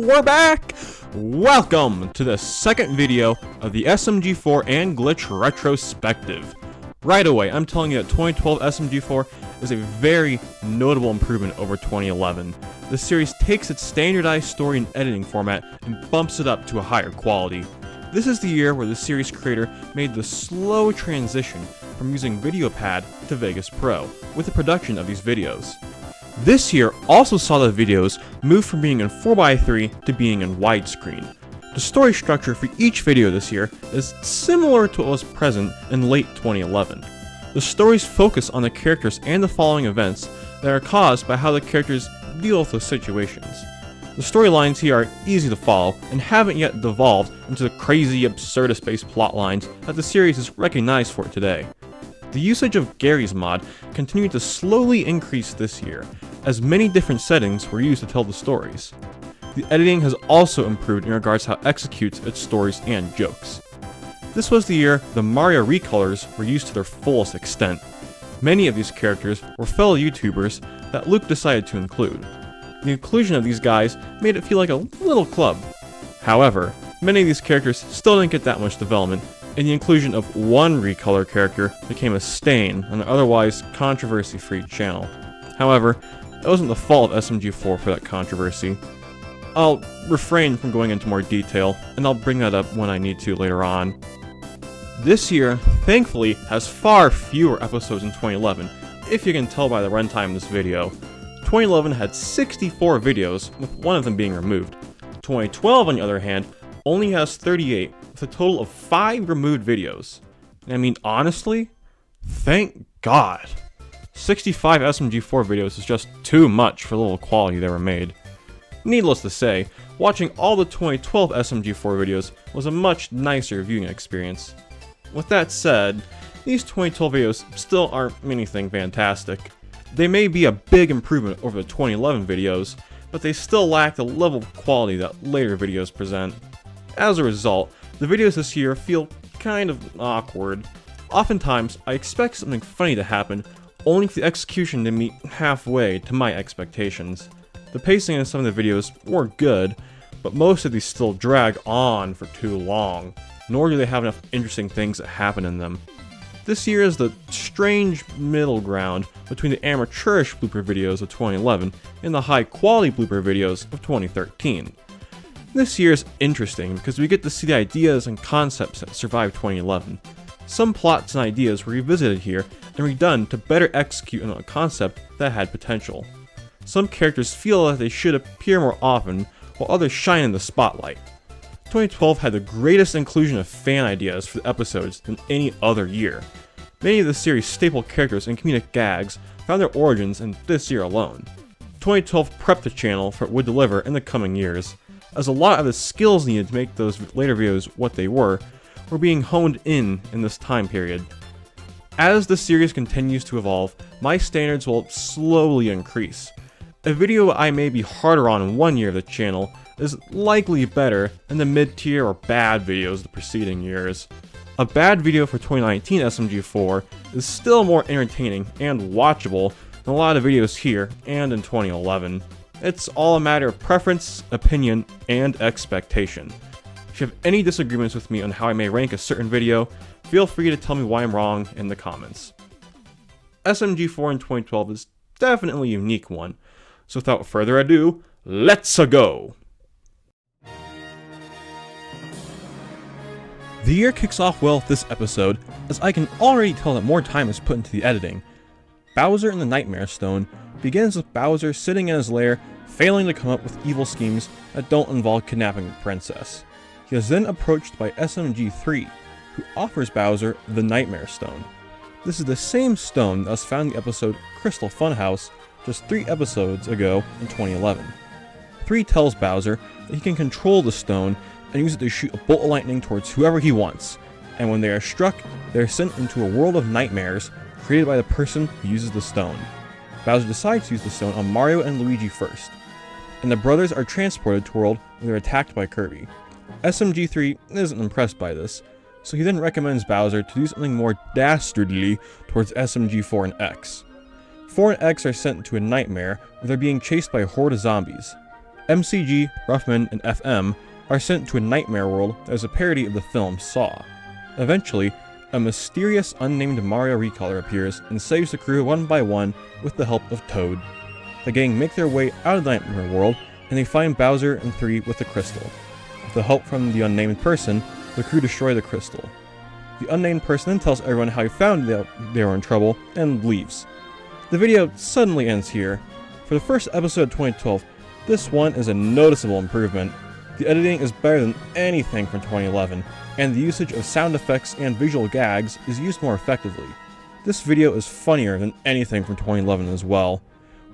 we're back! Welcome to the second video of the SMG4 and Glitch Retrospective. Right away, I'm telling you that 2012 SMG4 is a very notable improvement over 2011. The series takes its standardized story and editing format and bumps it up to a higher quality. This is the year where the series creator made the slow transition from using VideoPad to Vegas Pro with the production of these videos. This year also saw the videos move from being in 4:3 to being in widescreen. The story structure for each video this year is similar to what was present in late 2011. The stories focus on the characters and the following events that are caused by how the characters deal with those situations. The storylines here are easy to follow and haven't yet devolved into the crazy absurdist-based plot lines that the series is recognized for today. The usage of Gary's mod continued to slowly increase this year, as many different settings were used to tell the stories. The editing has also improved in regards to how it executes its stories and jokes. This was the year the Mario recolors were used to their fullest extent. Many of these characters were fellow YouTubers that Luke decided to include. The inclusion of these guys made it feel like a little club. However, many of these characters still didn't get that much development, and the inclusion of one recolor character became a stain on an otherwise controversy-free channel. However, it wasn't the fault of SMG4 for that controversy. I'll refrain from going into more detail, and I'll bring that up when I need to later on. This year, thankfully, has far fewer episodes than 2011, if you can tell by the runtime of this video. 2011 had 64 videos, with one of them being removed. 2012, on the other hand, only has 38, with a total of 5 removed videos. And I mean, honestly, thank God. 65 SMG4 videos is just too much for the little quality they were made. Needless to say, watching all the 2012 SMG4 videos was a much nicer viewing experience. With that said, these 2012 videos still aren't anything fantastic. They may be a big improvement over the 2011 videos, but they still lack the level of quality that later videos present. As a result, the videos this year feel kind of awkward. Oftentimes, I expect something funny to happen, only for the execution to meet halfway to my expectations. The pacing in some of the videos were good, but most of these still drag on for too long, nor do they have enough interesting things that happen in them. This year is the strange middle ground between the amateurish blooper videos of 2011 and the high-quality blooper videos of 2013. This year is interesting because we get to see the ideas and concepts that survived 2011. Some plots and ideas were revisited here and redone to better execute on a concept that had potential. Some characters feel that they should appear more often, while others shine in the spotlight. 2012 had the greatest inclusion of fan ideas for the episodes than any other year. Many of the series' staple characters and comedic gags found their origins in this year alone. 2012 prepped the channel for what it would deliver in the coming years, as a lot of the skills needed to make those later videos what they were being honed in this time period. As the series continues to evolve, my standards will slowly increase. A video I may be harder on in one year of the channel is likely better than the mid-tier or bad videos of the preceding years. A bad video for 2019 SMG4 is still more entertaining and watchable than a lot of videos here and in 2011. It's all a matter of preference, opinion, and expectation. If you have any disagreements with me on how I may rank a certain video, feel free to tell me why I'm wrong in the comments. SMG4 in 2012 is definitely a unique one, so without further ado, let's go! The year kicks off well with this episode, as I can already tell that more time is put into the editing. Bowser and the Nightmare Stone begins with Bowser sitting in his lair, failing to come up with evil schemes that don't involve kidnapping a princess. He is then approached by SMG3, who offers Bowser the Nightmare Stone. This is the same stone that was found in the episode Crystal Funhouse just 3 episodes ago in 2011. 3 tells Bowser that he can control the stone and use it to shoot a bolt of lightning towards whoever he wants, and when they are struck, they are sent into a world of nightmares created by the person who uses the stone. Bowser decides to use the stone on Mario and Luigi first, and the brothers are transported to a world where they're attacked by Kirby. SMG3 isn't impressed by this, so he then recommends Bowser to do something more dastardly towards SMG4 and X. 4 and X are sent into a nightmare where they're being chased by a horde of zombies. MCG, Ruffman, and FM are sent to a nightmare world that is a parody of the film Saw. Eventually, a mysterious unnamed Mario recolor appears and saves the crew one by one with the help of Toad. The gang make their way out of the nightmare world and they find Bowser and 3 with the crystal. With the help from the unnamed person, the crew destroy the crystal. The unnamed person then tells everyone how he found they were in trouble and leaves. The video suddenly ends here. For the first episode of 2012, this one is a noticeable improvement. The editing is better than anything from 2011, and the usage of sound effects and visual gags is used more effectively. This video is funnier than anything from 2011 as well.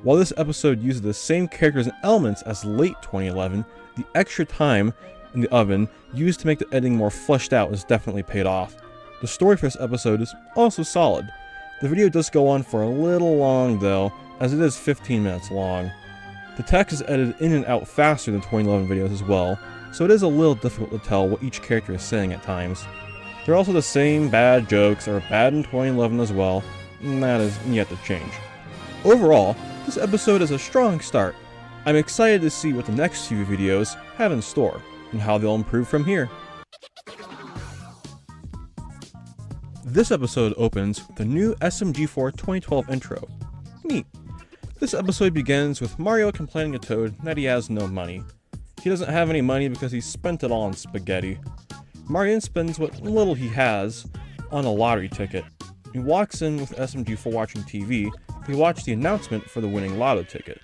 While this episode uses the same characters and elements as late 2011, the extra time in the oven used to make the editing more fleshed out is definitely paid off. The story for this episode is also solid. The video does go on for a little long though, as it is 15 minutes long. The text is edited in and out faster than 2011 videos as well, so it is a little difficult to tell what each character is saying at times. There are also the same bad jokes that were bad in 2011 as well, and that is yet to change. Overall, this episode is a strong start. I'm excited to see what the next few videos have in store, and how they'll improve from here. This episode opens with the new SMG4 2012 intro. Neat. This episode begins with Mario complaining to Toad that he has no money. He doesn't have any money because he spent it all on spaghetti. Mario then spends what little he has on a lottery ticket. He walks in with SMG4 watching TV to watch the announcement for the winning lotto ticket.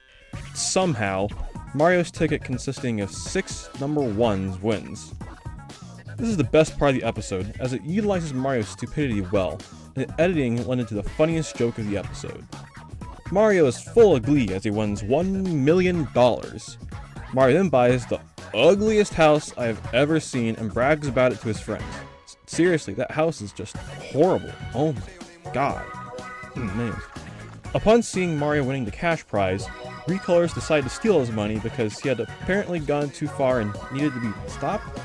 Somehow, Mario's ticket consisting of 6 number 1s wins. This is the best part of the episode, as it utilizes Mario's stupidity well, and the editing led to the funniest joke of the episode. Mario is full of glee as he wins $1 million. Mario then buys the ugliest house I have ever seen and brags about it to his friends. Seriously, that house is just horrible. Oh my god. Man. Upon seeing Mario winning the cash prize, recolors decide to steal his money because he had apparently gone too far and needed to be stopped.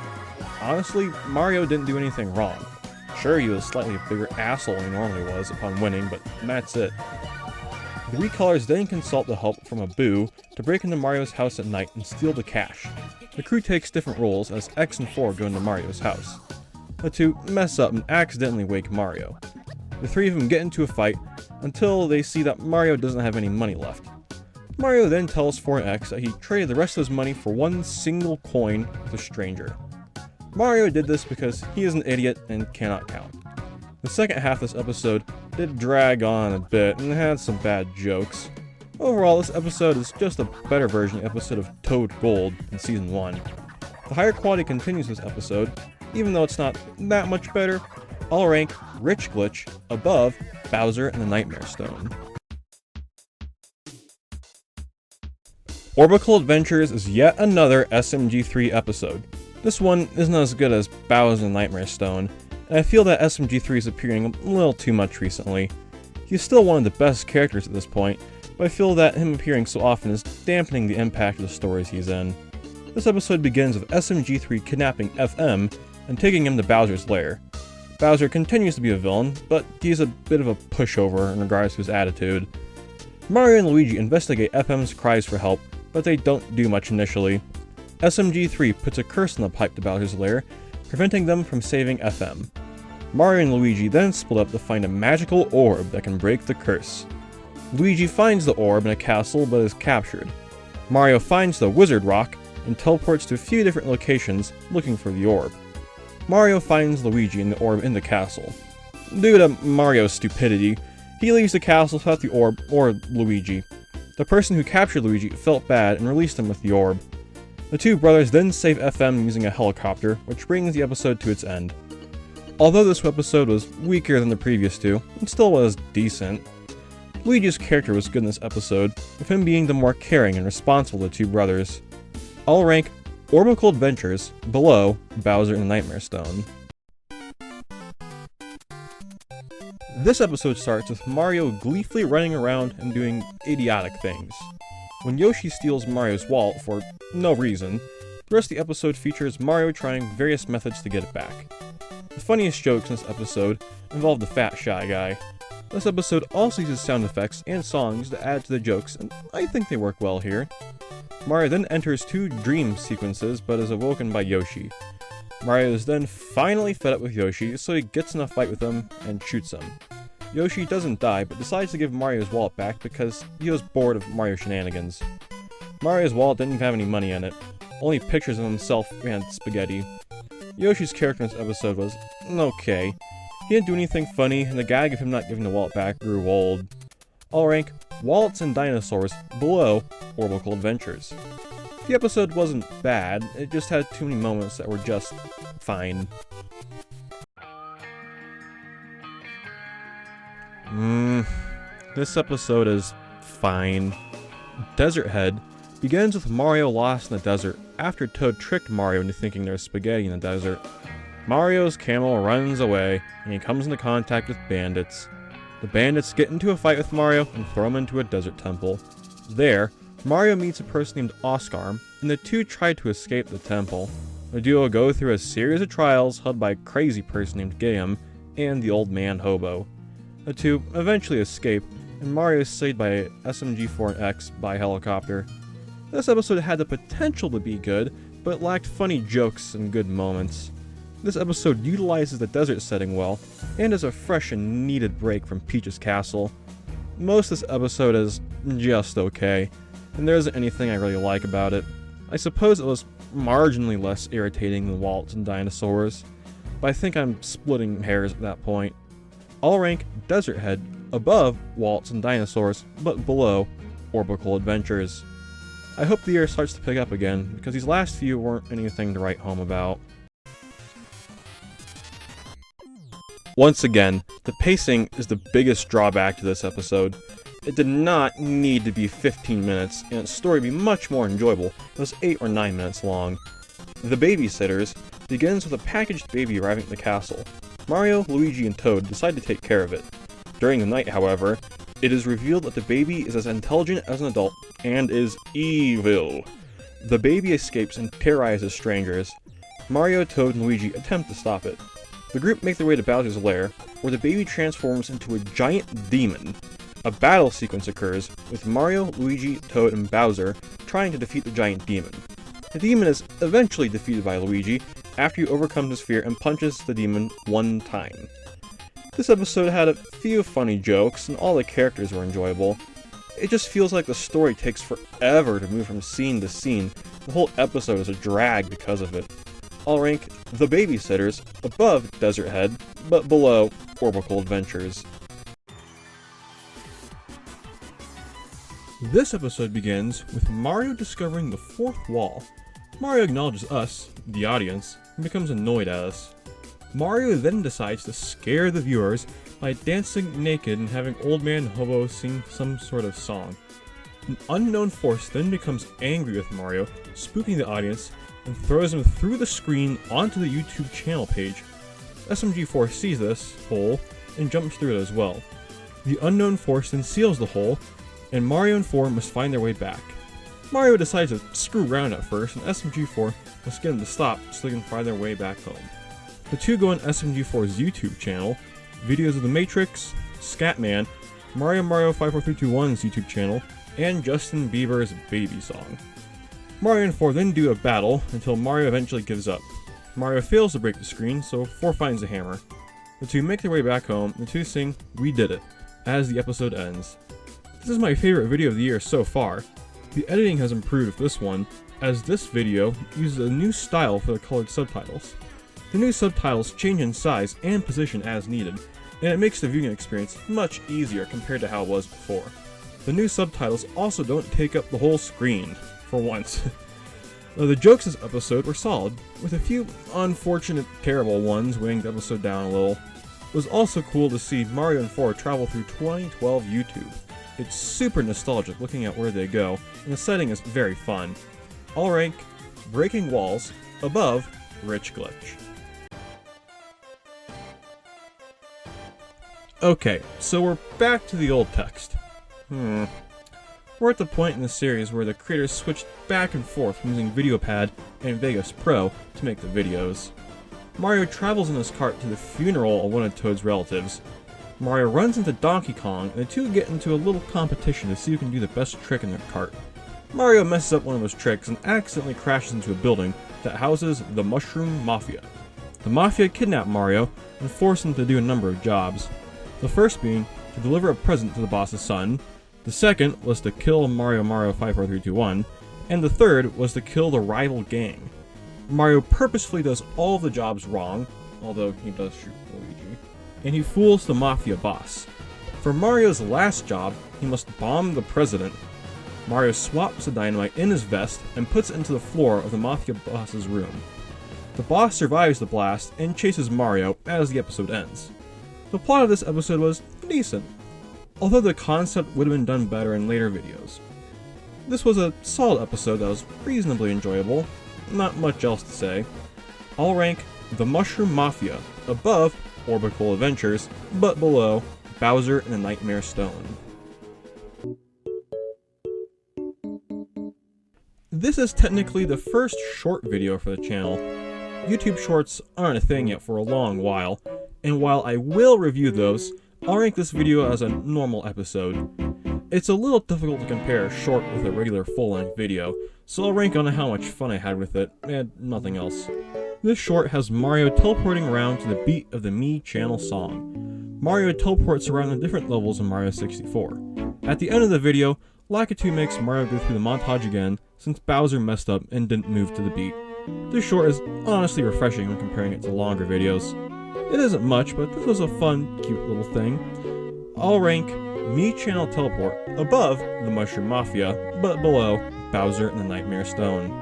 Honestly, Mario didn't do anything wrong. Sure, he was slightly a bigger asshole than he normally was upon winning, but that's it. The recolors then consult the help from a Boo to break into Mario's house at night and steal the cash. The crew takes different roles as X and 4 go into Mario's house. The two mess up and accidentally wake Mario. The 3 of them get into a fight until they see that Mario doesn't have any money left. Mario then tells 4 and X that he traded the rest of his money for one single coin with a stranger. Mario did this because he is an idiot and cannot count. The second half of this episode did drag on a bit and had some bad jokes. Overall, this episode is just a better version of the episode of Toad Gold in Season 1. The higher quality continues this episode, even though it's not that much better. I'll rank Rich Glitch above Bowser and the Nightmare Stone. Orbital Adventures is yet another SMG3 episode. This one isn't as good as Bowser and the Nightmare Stone, and I feel that SMG3 is appearing a little too much recently. He's still one of the best characters at this point, but I feel that him appearing so often is dampening the impact of the stories he's in. This episode begins with SMG3 kidnapping FM and taking him to Bowser's lair. Bowser continues to be a villain, but he's a bit of a pushover in regards to his attitude. Mario and Luigi investigate FM's cries for help, but they don't do much initially. SMG3 puts a curse on the pipe to Bowser's lair, preventing them from saving FM. Mario and Luigi then split up to find a magical orb that can break the curse. Luigi finds the orb in a castle but is captured. Mario finds the wizard rock and teleports to a few different locations looking for the orb. Mario finds Luigi and the orb in the castle. Due to Mario's stupidity, he leaves the castle without the orb or Luigi. The person who captured Luigi felt bad and released him with the orb. The two brothers then save FM using a helicopter, which brings the episode to its end. Although this episode was weaker than the previous two, it still was decent. Luigi's character was good in this episode, with him being the more caring and responsible of the two brothers. I'll rank Orbital Adventures below Bowser and the Nightmare Stone. This episode starts with Mario gleefully running around and doing idiotic things. When Yoshi steals Mario's wallet for no reason, the rest of the episode features Mario trying various methods to get it back. The funniest jokes in this episode involve the fat shy guy. This episode also uses sound effects and songs to add to the jokes, and I think they work well here. Mario then enters 2 dream sequences, but is awoken by Yoshi. Mario is then finally fed up with Yoshi, so he gets in a fight with him and shoots him. Yoshi doesn't die, but decides to give Mario his wallet back because he was bored of Mario shenanigans. Mario's wallet didn't have any money in it, only pictures of himself and spaghetti. Yoshi's character in this episode was okay. He didn't do anything funny, and the gag of him not giving the wallet back grew old. I'll rank Wallets and Dinosaurs below Orbital Adventures. The episode wasn't bad, it just had too many moments that were just fine. This episode is fine. Desert Head begins with Mario lost in the desert after Toad tricked Mario into thinking there's spaghetti in the desert. Mario's camel runs away and he comes into contact with bandits. The bandits get into a fight with Mario and throw him into a desert temple. There, Mario meets a person named Oscar, and the two try to escape the temple. The duo go through a series of trials held by a crazy person named Gayam and the old man Hobo. The two eventually escape, and Mario is saved by SMG4 and X by helicopter. This episode had the potential to be good, but lacked funny jokes and good moments. This episode utilizes the desert setting well, and is a fresh and needed break from Peach's castle. Most of this episode is just okay, and there isn't anything I really like about it. I suppose it was marginally less irritating than Wallets and Dinosaurs, but I think I'm splitting hairs at that point. I'll rank Desert Head above Wallets and Dinosaurs, but below Orbital Adventures. I hope the year starts to pick up again, because these last few weren't anything to write home about. Once again, the pacing is the biggest drawback to this episode. It did not need to be 15 minutes, and its story be much more enjoyable if it was 8 or 9 minutes long. The Babysitters begins with a packaged baby arriving at the castle. Mario, Luigi, and Toad decide to take care of it. During the night, however, it is revealed that the baby is as intelligent as an adult and is evil. The baby escapes and terrorizes strangers. Mario, Toad, and Luigi attempt to stop it. The group make their way to Bowser's lair, where the baby transforms into a giant demon. A battle sequence occurs, with Mario, Luigi, Toad, and Bowser trying to defeat the giant demon. The demon is eventually defeated by Luigi after he overcomes his fear and punches the demon 1 time. This episode had a few funny jokes, and all the characters were enjoyable. It just feels like the story takes forever to move from scene to scene. The whole episode is a drag because of it. I'll rank The Babysitters above Desert Head, but below Orbital Adventures. This episode begins with Mario discovering the 4th wall. Mario acknowledges us, the audience, and becomes annoyed at us. Mario then decides to scare the viewers by dancing naked and having Old Man Hobo sing some sort of song. An unknown force then becomes angry with Mario, spooking the audience, and throws him through the screen onto the YouTube channel page. SMG4 sees this hole and jumps through it as well. The unknown force then seals the hole, and Mario and 4 must find their way back. Mario decides to screw around at first, and SMG4 must get him to stop so they can find their way back home. The two go on SMG4's YouTube channel, videos of The Matrix, Scatman, Mario 54321's YouTube channel, and Justin Bieber's Baby Song. Mario and 4 then do a battle until Mario eventually gives up. Mario fails to break the screen, so 4 finds a hammer. The two make their way back home, and the two sing "We Did It" as the episode ends. This is my favorite video of the year so far. The editing has improved with this one, as this video uses a new style for the colored subtitles. The new subtitles change in size and position as needed, and it makes the viewing experience much easier compared to how it was before. The new subtitles also don't take up the whole screen, for once. The jokes this episode were solid, with a few unfortunate terrible ones weighing the episode down a little. It was also cool to see Mario and 4 travel through 2012 YouTube. It's super nostalgic looking at where they go, and the setting is very fun. I'll rank Breaking Walls above Rich Glitch. Okay, so we're back to the old text. We're at the point in the series where the creators switched back and forth from using VideoPad and Vegas Pro to make the videos. Mario travels in his cart to the funeral of one of Toad's relatives. Mario runs into Donkey Kong, and the two get into a little competition to see who can do the best trick in their cart. Mario messes up one of those tricks and accidentally crashes into a building that houses the Mushroom Mafia. The Mafia kidnap Mario and force him to do a number of jobs. The first being to deliver a present to the boss's son, the second was to kill Mario 54321, and the third was to kill the rival gang. Mario purposefully does all of the jobs wrong, although he does shoot Luigi, and he fools the Mafia boss. For Mario's last job, he must bomb the president. Mario swaps the dynamite in his vest and puts it into the floor of the Mafia boss's room. The boss survives the blast and chases Mario as the episode ends. The plot of this episode was decent, although the concept would have been done better in later videos. This was a solid episode that was reasonably enjoyable, not much else to say. I'll rank The Mushroom Mafia above Orbital Adventures, but below Bowser and the Nightmare Stone. This is technically the first short video for the channel. YouTube shorts aren't a thing yet for a long while, and while I will review those, I'll rank this video as a normal episode. It's a little difficult to compare a short with a regular full-length video, so I'll rank on how much fun I had with it, and nothing else. This short has Mario teleporting around to the beat of the Mii Channel song. Mario teleports around the different levels in Mario 64. At the end of the video, Lakitu makes Mario go through the montage again, since Bowser messed up and didn't move to the beat. This short is honestly refreshing when comparing it to longer videos. It isn't much, but this was a fun, cute little thing. I'll rank Mii Channel Teleport above the Mushroom Mafia, but below Bowser and the Nightmare Stone.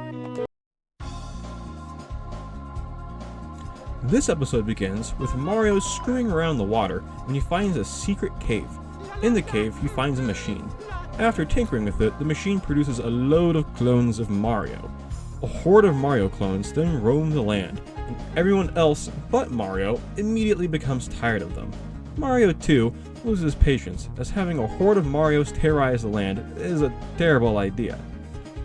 This episode begins with Mario screwing around the water when he finds a secret cave. In the cave, he finds a machine. After tinkering with it, the machine produces a load of clones of Mario. A horde of Mario clones then roam the land, and everyone else but Mario immediately becomes tired of them. Mario, too, loses patience, as having a horde of Marios terrorize the land is a terrible idea.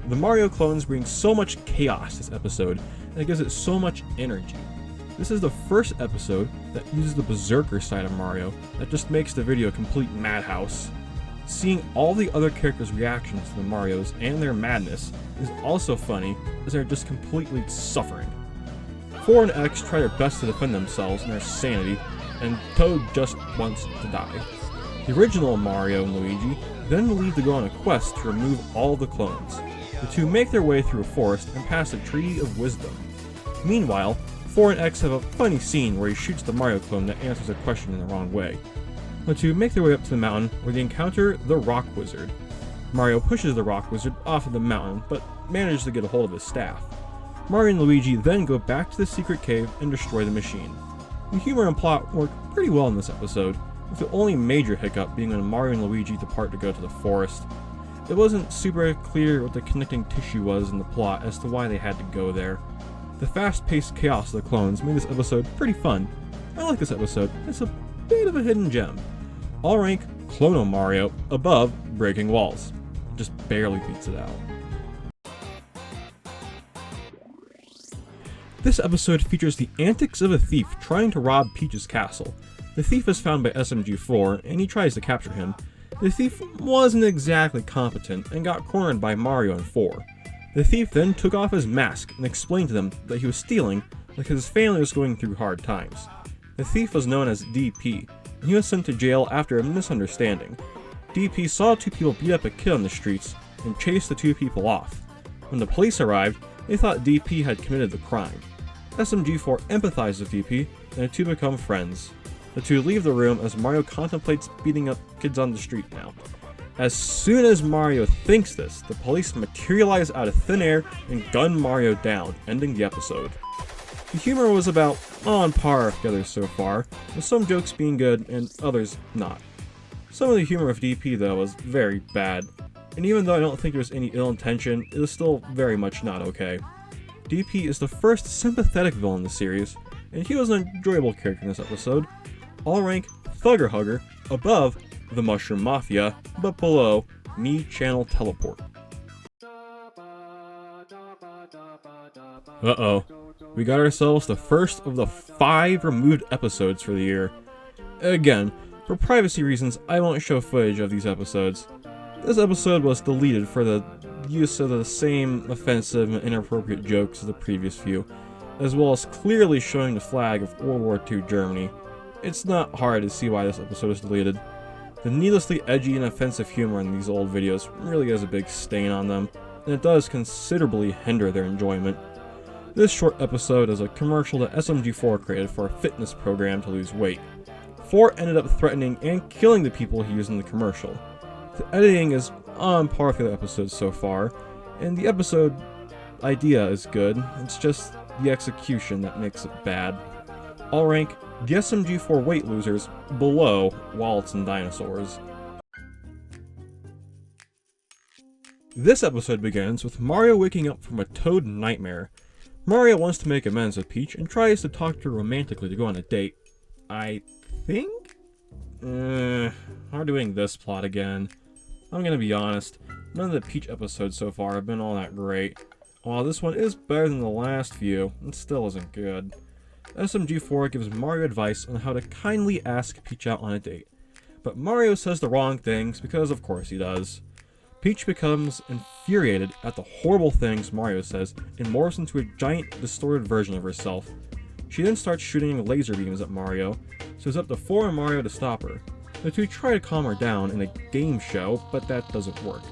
The Mario clones bring so much chaos this episode, and it gives it so much energy. This is the first episode that uses the berserker side of Mario that just makes the video a complete madhouse. Seeing all the other characters' reactions to the Marios and their madness is also funny, as they're just completely suffering. 4 and X try their best to defend themselves and their sanity, and Toad just wants to die. The original Mario and Luigi then leave to go on a quest to remove all the clones. The two make their way through a forest and pass a Tree of Wisdom. Meanwhile, 4 and X have a funny scene where he shoots the Mario clone that answers a question in the wrong way. The two make their way up to the mountain where they encounter the Rock Wizard. Mario pushes the Rock Wizard off of the mountain, but manages to get a hold of his staff. Mario and Luigi then go back to the secret cave and destroy the machine. The humor and plot work pretty well in this episode, with the only major hiccup being when Mario and Luigi depart to go to the forest. It wasn't super clear what the connecting tissue was in the plot as to why they had to go there. The fast-paced chaos of the clones made this episode pretty fun. I like this episode, it's a bit of a hidden gem. I'll rank Clono Mario above Breaking Walls. It just barely beats it out. This episode features the antics of a thief trying to rob Peach's castle. The thief is found by SMG4 and he tries to capture him. The thief wasn't exactly competent and got cornered by Mario and 4. The thief then took off his mask and explained to them that he was stealing because his family was going through hard times. The thief was known as DP, and he was sent to jail after a misunderstanding. DP saw 2 people beat up a kid on the streets and chased the 2 people off. When the police arrived, they thought DP had committed the crime. SMG4 empathizes with DP, and the two become friends. The two leave the room as Mario contemplates beating up kids on the street now. As soon as Mario thinks this, the police materialize out of thin air and gun Mario down, ending the episode. The humor was about on par with the others so far, with some jokes being good and others not. Some of the humor of DP though was very bad, and even though I don't think there was any ill intention, it was still very much not okay. DP is the first sympathetic villain in the series, and he was an enjoyable character in this episode. I'll rank Thugger Hugger above the Mushroom Mafia, but below Mii Channel Teleport. Uh-oh. We got ourselves the first of the 5 removed episodes for the year. Again, For privacy reasons, I won't show footage of these episodes. This episode was deleted for the use of the same offensive and inappropriate jokes as the previous few, as well as clearly showing the flag of World War II Germany. It's not hard to see why this episode is deleted. The needlessly edgy and offensive humor in these old videos really has a big stain on them, and it does considerably hinder their enjoyment. This short episode is a commercial that SMG4 created for a fitness program to lose weight. 4 ended up threatening and killing the people he used in the commercial. The editing is on par with the other episodes so far, and the episode idea is good, it's just the execution that makes it bad. I'll rank the SMG4 weight losers below Wallets and Dinosaurs. This episode begins with Mario waking up from a Toad nightmare. Mario wants to make amends with Peach and tries to talk to her romantically to go on a date. I think? We're doing this plot again. I'm gonna be honest, none of the Peach episodes so far have been all that great. While this one is better than the last few, it still isn't good. SMG4 gives Mario advice on how to kindly ask Peach out on a date. But Mario says the wrong things because of course he does. Peach becomes infuriated at the horrible things Mario says and morphs into a giant distorted version of herself. She then starts shooting laser beams at Mario, so it's up to 4 and Mario to stop her. The two try to calm her down in a game show, but that doesn't work.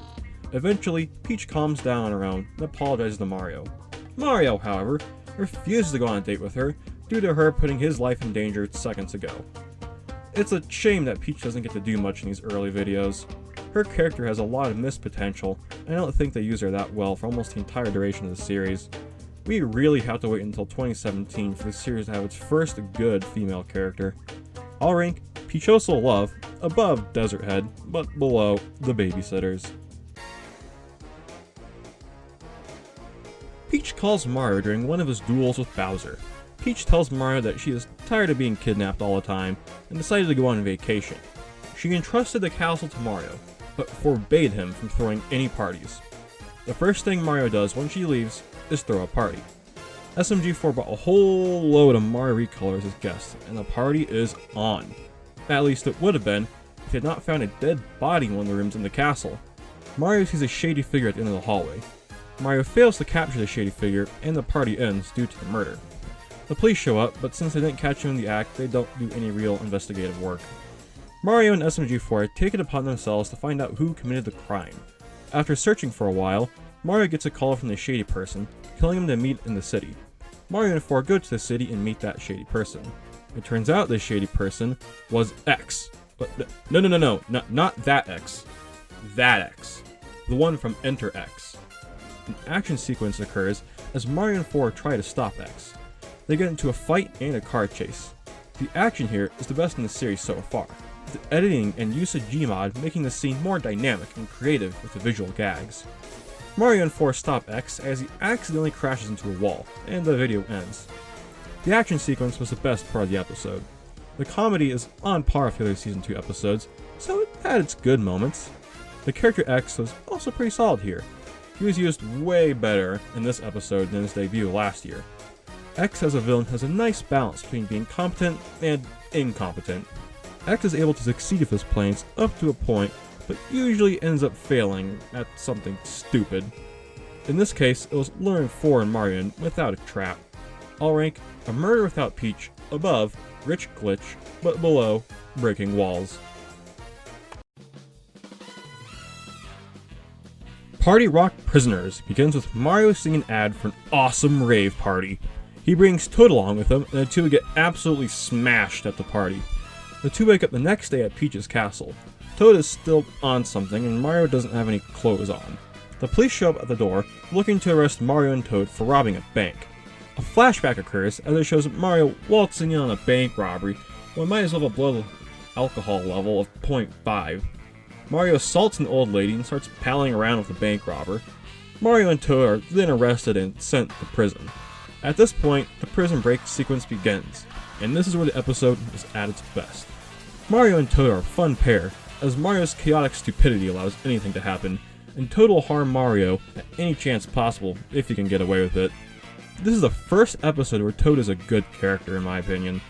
Eventually, Peach calms down on her own and apologizes to Mario. Mario, however, refuses to go on a date with her due to her putting his life in danger seconds ago. It's a shame that Peach doesn't get to do much in these early videos. Her character has a lot of missed potential, and I don't think they use her that well for almost the entire duration of the series. We really have to wait until 2017 for the series to have its first good female character. I'll rank Pichosel Love above Desert Head, but below the Babysitters. Peach calls Mario during one of his duels with Bowser. Peach tells Mario that she is tired of being kidnapped all the time and decided to go on vacation. She entrusted the castle to Mario, but forbade him from throwing any parties. The first thing Mario does when she leaves is throw a party. SMG4 brought a whole load of Mario recolors as guests, and the party is on. At least it would have been if he had not found a dead body in one of the rooms in the castle. Mario sees a shady figure at the end of the hallway. Mario fails to capture the shady figure, and the party ends due to the murder. The police show up, but since they didn't catch him in the act, they don't do any real investigative work. Mario and SMG4 take it upon themselves to find out who committed the crime. After searching for a while, Mario gets a call from the shady person, telling him to meet in the city. Mario and 4 go to the city and meet that shady person. It turns out this shady person was X. But no, not that X. That X. The one from Enter X. An action sequence occurs as Mario and 4 try to stop X. They get into a fight and a car chase. The action here is the best in the series so far, with the editing and use of Gmod making the scene more dynamic and creative with the visual gags. Mario and 4 stop X as he accidentally crashes into a wall, and the video ends. The action sequence was the best part of the episode. The comedy is on par with the other Season 2 episodes, so it had its good moments. The character X was also pretty solid here. He was used way better in this episode than his debut last year. X as a villain has a nice balance between being competent and incompetent. X is able to succeed with his plans up to a point, but usually ends up failing at something stupid. In this case, it was luring 4 and Mario without a trap. I'll rank A Murder Without Peach above Rich Glitch, but below Breaking Walls. Party Rock Prisoners begins with Mario seeing an ad for an awesome rave party. He brings Toad along with him, and the two get absolutely smashed at the party. The two wake up the next day at Peach's castle. Toad is still on something, and Mario doesn't have any clothes on. The police show up at the door, looking to arrest Mario and Toad for robbing a bank. A flashback occurs as it shows Mario waltzing in on a bank robbery, when might as well have a blood alcohol level of 0.5. Mario assaults an old lady and starts palling around with the bank robber. Mario and Toad are then arrested and sent to prison. At this point, the prison break sequence begins, and this is where the episode is at its best. Mario and Toad are a fun pair, as Mario's chaotic stupidity allows anything to happen, and Toad will harm Mario at any chance possible if he can get away with it. This is the first episode where Toad is a good character in my opinion.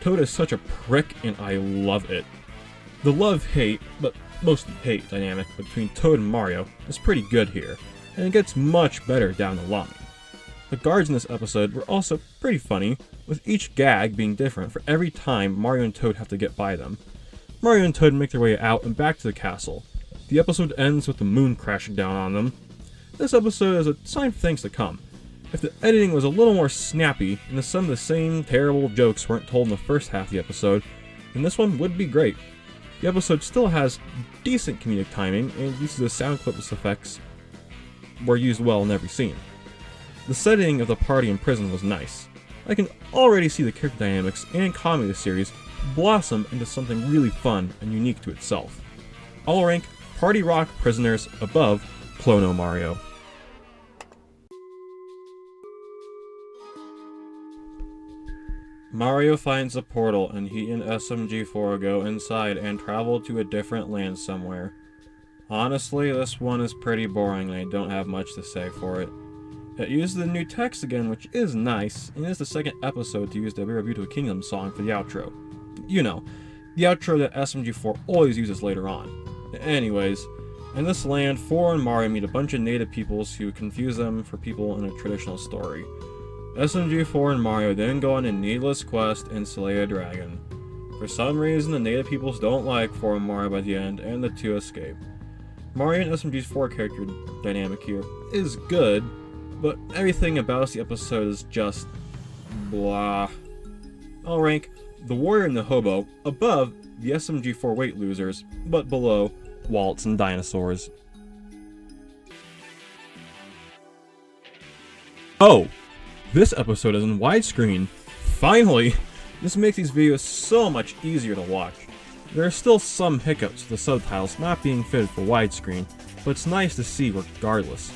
Toad is such a prick and I love it. The love-hate, but mostly hate dynamic between Toad and Mario is pretty good here, and it gets much better down the line. The guards in this episode were also pretty funny, with each gag being different for every time Mario and Toad have to get by them. Mario and Toad make their way out and back to the castle. The episode ends with the moon crashing down on them. This episode is a sign of things to come. If the editing was a little more snappy, and some of the same terrible jokes weren't told in the first half of the episode, then this one would be great. The episode still has decent comedic timing, and uses the sound clips effects were used well in every scene. The setting of the party in prison was nice. I can already see the character dynamics and comedy of the series blossom into something really fun and unique to itself. I'll rank Party Rock Prisoners above Clono Mario. Mario finds a portal and he and SMG4 go inside and travel to a different land somewhere. Honestly, this one is pretty boring and I don't have much to say for it. It uses the new text again, which is nice, and is the second episode to use the Beautiful Kingdom song for the outro. You know, the outro that SMG4 always uses later on. Anyways, in this land, 4 and Mario meet a bunch of native peoples who confuse them for people in a traditional story. SMG4 and Mario then go on a needless quest and slay a dragon. For some reason, the native peoples don't like 4 and Mario by the end, and the two escape. Mario and SMG's 4 character dynamic here is good, but everything about the episode is just blah. I'll rank the Warrior and the Hobo above the SMG4 weight losers, but below Waltz and Dinosaurs. Oh! This episode is in widescreen. Finally! This makes these videos so much easier to watch. There are still some hiccups with the subtitles not being fitted for widescreen, but it's nice to see regardless.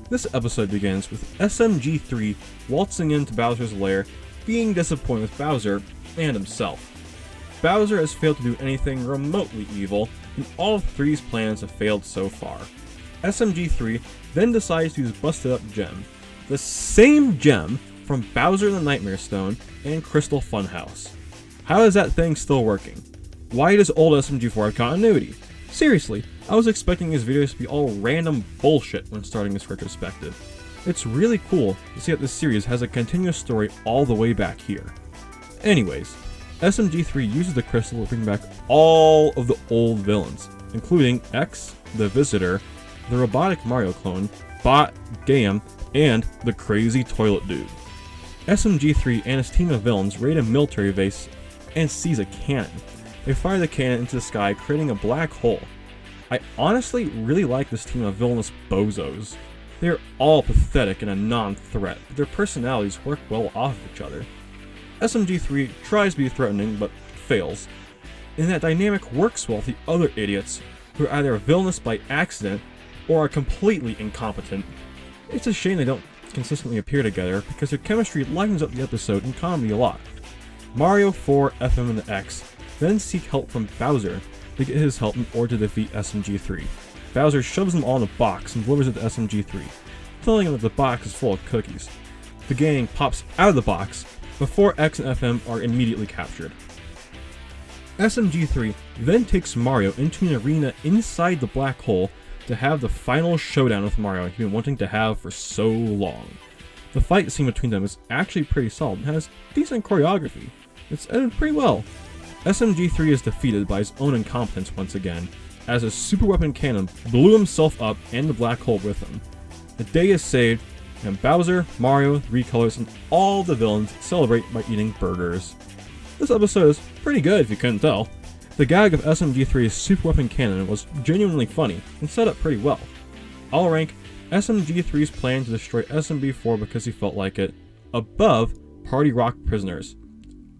This episode begins with SMG3 waltzing into Bowser's lair, being disappointed with Bowser and himself. Bowser has failed to do anything remotely evil, and all of 3's plans have failed so far. SMG3 then decides to use Busted Up Gem, the same gem from Bowser and the Nightmare Stone and Crystal Funhouse. How is that thing still working? Why does old SMG4 have continuity? Seriously, I was expecting these videos to be all random bullshit when starting this retrospective. It's really cool to see that this series has a continuous story all the way back here. Anyways, SMG3 uses the crystal to bring back all of the old villains, including X, the Visitor, the robotic Mario clone, Bot, Gam, and the crazy toilet dude. SMG3 and his team of villains raid a military base and seize a cannon. They fire the cannon into the sky, creating a black hole. I honestly really like this team of villainous bozos. They are all pathetic and a non-threat, but their personalities work well off of each other. SMG3 tries to be threatening, but fails. And that dynamic works well with the other idiots, who are either villainous by accident, or are completely incompetent. It's a shame they don't consistently appear together, because their chemistry lightens up the episode and comedy a lot. Mario, 4, FM, and the X then seek help from Bowser to get his help in order to defeat SMG3. Bowser shoves them all in a box and delivers it to SMG3, telling him that the box is full of cookies. The gang pops out of the box before X and FM are immediately captured. SMG3 then takes Mario into an arena inside the black hole to have the final showdown with Mario he's been wanting to have for so long. The fight scene between them is actually pretty solid and has decent choreography. It's edited pretty well. SMG3 is defeated by his own incompetence once again, as his super weapon cannon blew himself up and the black hole with him. The day is saved, and Bowser, Mario, 3 Colors, and all the villains celebrate by eating burgers. This episode is pretty good if you couldn't tell. The gag of SMG3's super weapon cannon was genuinely funny and set up pretty well. I'll rank SMG3's plan to destroy SMG4 because he felt like it above Party Rock Prisoners.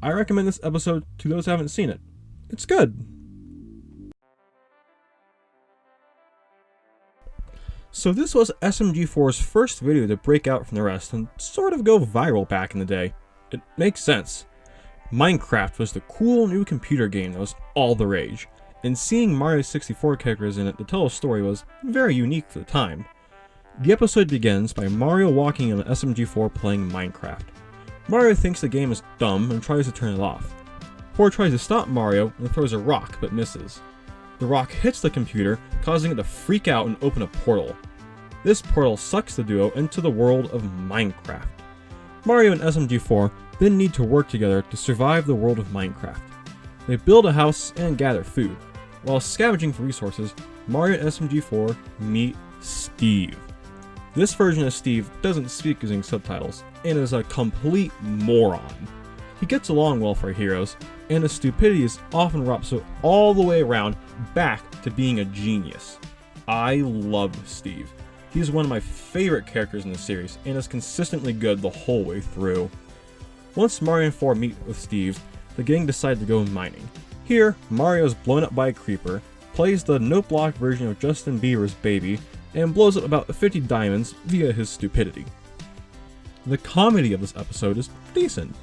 I recommend this episode to those who haven't seen it. It's good. So this was SMG4's first video to break out from the rest and sort of go viral back in the day. It makes sense. Minecraft was the cool new computer game that was all the rage, and seeing Mario 64 characters in it to tell a story was very unique for the time. The episode begins by Mario walking on an SMG4 playing Minecraft. Mario thinks the game is dumb and tries to turn it off. 4 tries to stop Mario and throws a rock but misses. The rock hits the computer, causing it to freak out and open a portal. This portal sucks the duo into the world of Minecraft. Mario and SMG4 then need to work together to survive the world of Minecraft. They build a house and gather food. While scavenging for resources, Mario and SMG4 meet Steve. This version of Steve doesn't speak using subtitles and is a complete moron. He gets along well for heroes, and his stupidity is often wrapped so all the way around back to being a genius. I love Steve. He's one of my favorite characters in the series and is consistently good the whole way through. Once Mario and 4 meet with Steve, the gang decide to go mining. Here, Mario is blown up by a creeper, plays the no-block version of Justin Bieber's Baby, and blows up about 50 diamonds via his stupidity. The comedy of this episode is decent,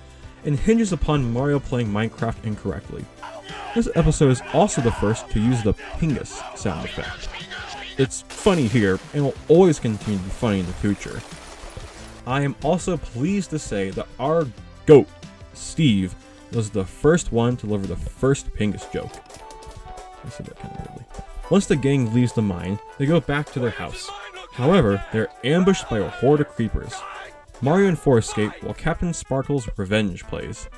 and hinges upon Mario playing Minecraft incorrectly. This episode is also the first to use the Pingus sound effect. It's funny here, and will always continue to be funny in the future. I am also pleased to say that our GOAT, Steve, was the first one to deliver the first Pingus joke. I said that kind of weirdly. Once the gang leaves the mine, they go back to their house. However, they're ambushed by a horde of creepers. Mario and 4 escape while Captain Sparkle's revenge plays.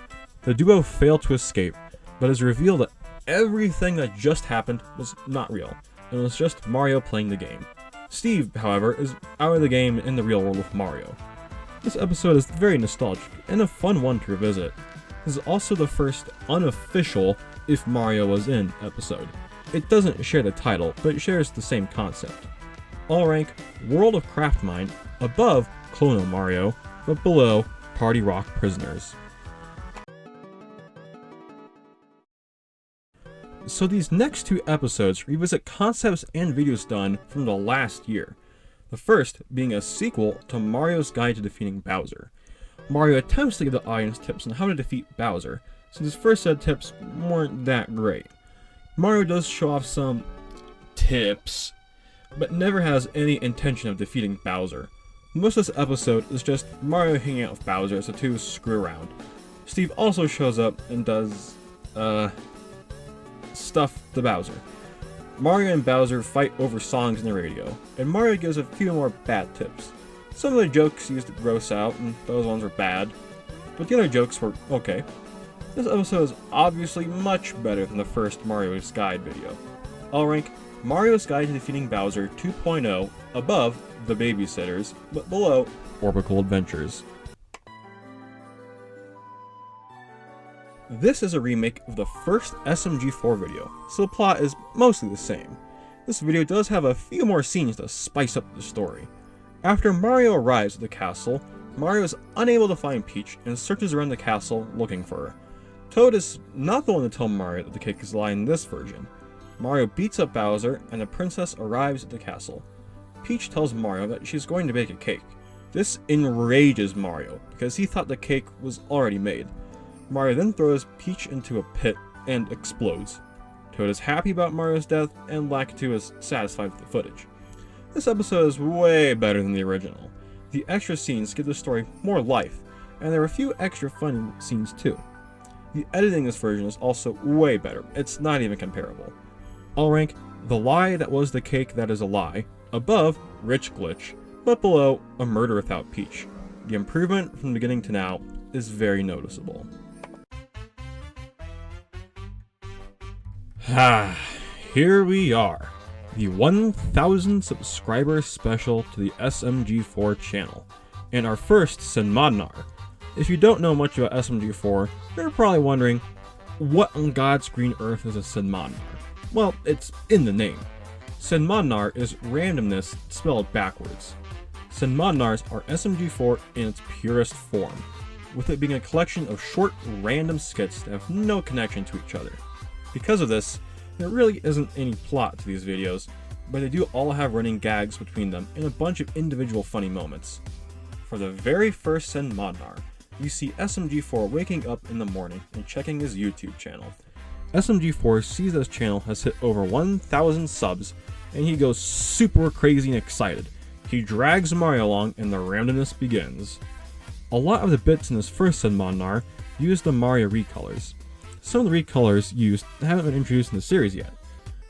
The duo fail to escape, but it's revealed that everything that just happened was not real, and it was just Mario playing the game. Steve, however, is out of the game in the real world with Mario. This episode is very nostalgic and a fun one to revisit. This is also the first unofficial If Mario Was In episode. It doesn't share the title, but it shares the same concept. All rank World of Craft Mine, above Clone Mario, but below Party Rock Prisoners. So these next two episodes revisit concepts and videos done from the last year. The first being a sequel to Mario's Guide to Defeating Bowser. Mario attempts to give the audience tips on how to defeat Bowser, since his first set of tips weren't that great. Mario does show off some tips, but never has any intention of defeating Bowser. Most of this episode is just Mario hanging out with Bowser as the two screw around. Steve also shows up and does, stuff to Bowser. Mario and Bowser fight over songs in the radio, and Mario gives a few more bad tips. Some of the jokes used to gross out, and those ones were bad, but the other jokes were okay. This episode is obviously much better than the first Mario's Guide video. I'll rank Mario's Guide to Defeating Bowser 2.0 above The Babysitters, but below Orbital Adventures. This is a remake of the first SMG4 video, so the plot is mostly the same. This video does have a few more scenes to spice up the story. After Mario arrives at the castle, Mario is unable to find Peach and searches around the castle looking for her. Toad is not the one to tell Mario that the cake is a lie in this version. Mario beats up Bowser and the princess arrives at the castle. Peach tells Mario that she's going to bake a cake. This enrages Mario because he thought the cake was already made. Mario then throws Peach into a pit and explodes. Toad is happy about Mario's death and Lakitu is satisfied with the footage. This episode is way better than the original. The extra scenes give the story more life, and there are a few extra fun scenes too. The editing in this version is also way better, it's not even comparable. I'll rank The Lie That Was the Cake That Is a Lie, above Rich Glitch, but below A Murder Without Peach. The improvement from the beginning to now is very noticeable. Here we are, the 1,000 subscriber special to the SMG4 channel, and our first Sen Modern Art. If you don't know much about SMG4, you're probably wondering, what on God's green earth is a Sen Modern Art? Well, it's in the name. Sen Modern Art is randomness spelled backwards. Sen Modern Arts are SMG4 in its purest form, with it being a collection of short, random skits that have no connection to each other. Because of this, there really isn't any plot to these videos, but they do all have running gags between them and a bunch of individual funny moments. For the very first Sen Modern Art, you see SMG4 waking up in the morning and checking his YouTube channel. SMG4 sees that his channel has hit over 1,000 subs, and he goes super crazy and excited. He drags Mario along and the randomness begins. A lot of the bits in this first Sen Modern Art use the Mario recolors. Some of the recolors used haven't been introduced in the series yet.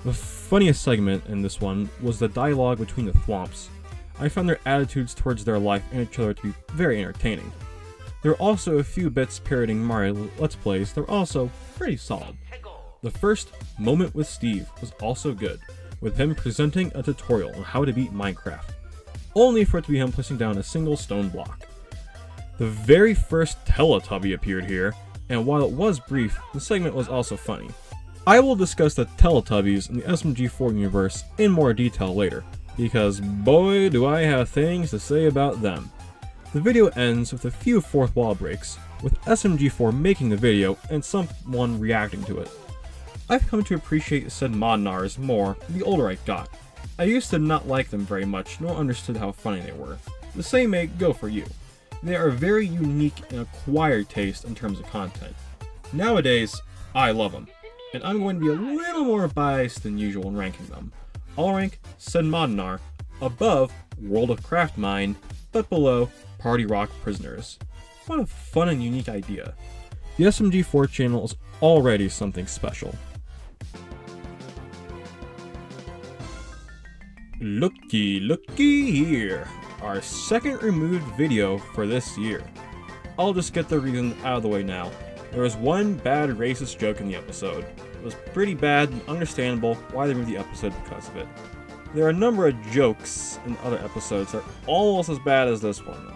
The funniest segment in this one was the dialogue between the Thwomps. I found their attitudes towards their life and each other to be very entertaining. There were also a few bits parodying Mario Let's Plays that were also pretty solid. The first, Moment with Steve, was also good, with him presenting a tutorial on how to beat Minecraft, only for it to be him placing down a single stone block. The very first Teletubby appeared here, and while it was brief, the segment was also funny. I will discuss the Teletubbies in the SMG4 universe in more detail later, because boy do I have things to say about them. The video ends with a few fourth wall breaks, with SMG4 making the video and someone reacting to it. I've come to appreciate Sen Modern Art more the older I got. I used to not like them very much, nor understood how funny they were. The same may go for you. They are very unique and acquired taste in terms of content. Nowadays, I love them, and I'm going to be a little more biased than usual in ranking them. I'll rank Sen Modern Art above World of Craft Mine, but below Party Rock Prisoners. What a fun and unique idea. The SMG4 channel is already something special. Looky here, our second removed video for this year. I'll just get the reason out of the way now. There was one bad racist joke in the episode. It was pretty bad and understandable why they removed the episode because of it. There are a number of jokes in other episodes that are almost as bad as this one though.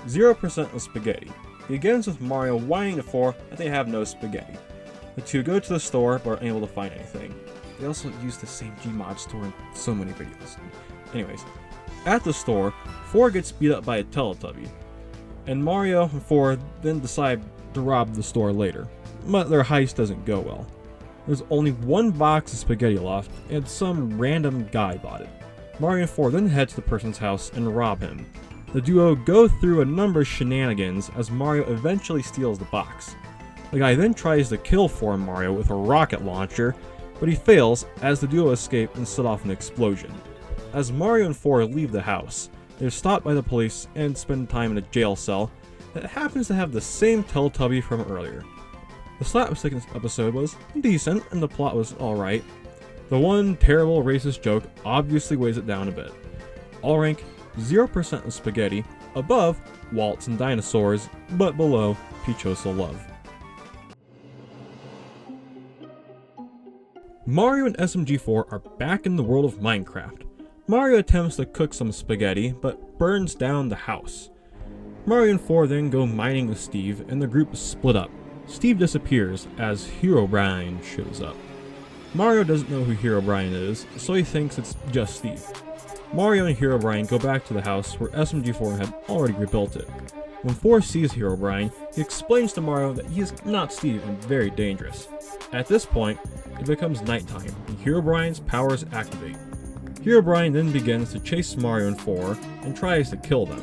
0% of spaghetti. It begins with Mario whining to 4 that they have no spaghetti. The two go to the store but aren't able to find anything. They also use the same Gmod store in so many videos. Anyways, at the store, 4 gets beat up by a Teletubby, and Mario and 4 then decide to rob the store later, but their heist doesn't go well. There's only one box of spaghetti left, and some random guy bought it. Mario and 4 then head to the person's house and rob him. The duo go through a number of shenanigans as Mario eventually steals the box. The guy then tries to kill 4 and Mario with a rocket launcher, but he fails as the duo escape and set off an explosion. As Mario and 4 leave the house, they're stopped by the police and spend time in a jail cell that happens to have the same Teletubby from earlier. The slapstick in this episode was decent and the plot was alright. The one terrible racist joke obviously weighs it down a bit. I'll rank 0% of spaghetti above Waltz and Dinosaurs, but below Pichosel Love. Mario and SMG4 are back in the world of Minecraft. Mario attempts to cook some spaghetti, but burns down the house. Mario and 4 then go mining with Steve, and the group is split up. Steve disappears as Herobrine shows up. Mario doesn't know who Herobrine is, so he thinks it's just Steve. Mario and Herobrine go back to the house where SMG4 had already rebuilt it. When 4 sees Herobrine, he explains to Mario that he is not Steve and very dangerous. At this point, it becomes nighttime, and Herobrine's powers activate. Herobrine then begins to chase Mario and 4 and tries to kill them.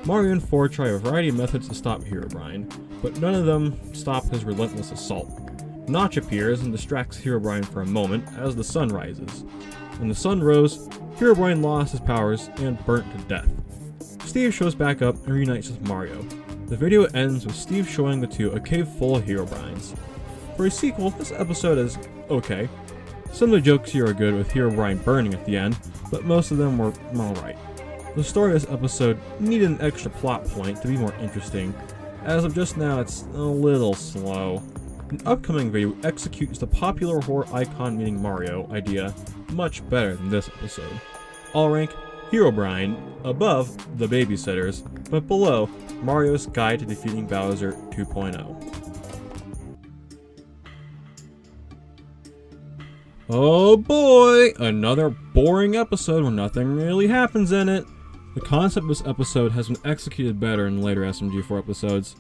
Mario and 4 try a variety of methods to stop Herobrine, but none of them stop his relentless assault. Notch appears and distracts Herobrine for a moment as the sun rises. When the sun rose, Herobrine lost his powers and burnt to death. Steve shows back up and reunites with Mario. The video ends with Steve showing the two a cave full of Herobrines. For a sequel, this episode is okay. Some of the jokes here are good with Herobrine burning at the end, but most of them were alright. The story of this episode needed an extra plot point to be more interesting. As of just now, it's a little slow. An upcoming video executes the popular horror icon meeting Mario idea much better than this episode. I'll rank Herobrine above the Babysitters, but below Mario's Guide to Defeating Bowser 2.0. Oh boy, another boring episode where nothing really happens in it. The concept of this episode has been executed better in later SMG4 episodes.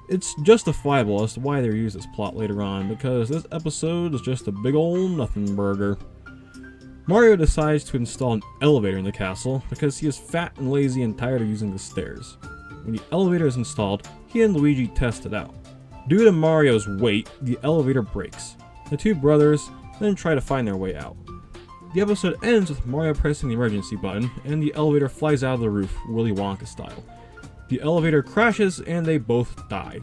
It's justifiable as to why they use this plot later on, because this episode is just a big ol' nothing burger. Mario decides to install an elevator in the castle because he is fat and lazy and tired of using the stairs. When the elevator is installed, he and Luigi test it out. Due to Mario's weight, the elevator breaks. The two brothers then try to find their way out. The episode ends with Mario pressing the emergency button, and the elevator flies out of the roof, Willy Wonka style. The elevator crashes, and they both die.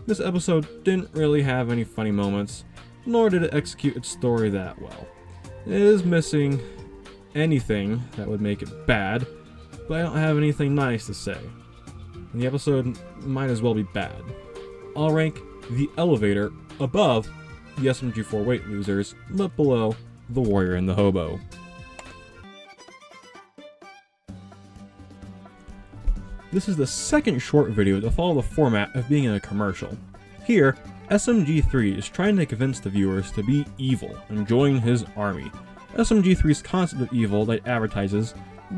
This episode didn't really have any funny moments, nor did it execute its story that well. It is missing anything that would make it bad, but I don't have anything nice to say. And the episode might as well be bad. I'll rank the elevator above the SMG4 weight losers, but below the warrior and the hobo. This is the second short video to follow the format of being in a commercial. Here, SMG3 is trying to convince the viewers to be evil and join his army. SMG3's concept of evil that it advertises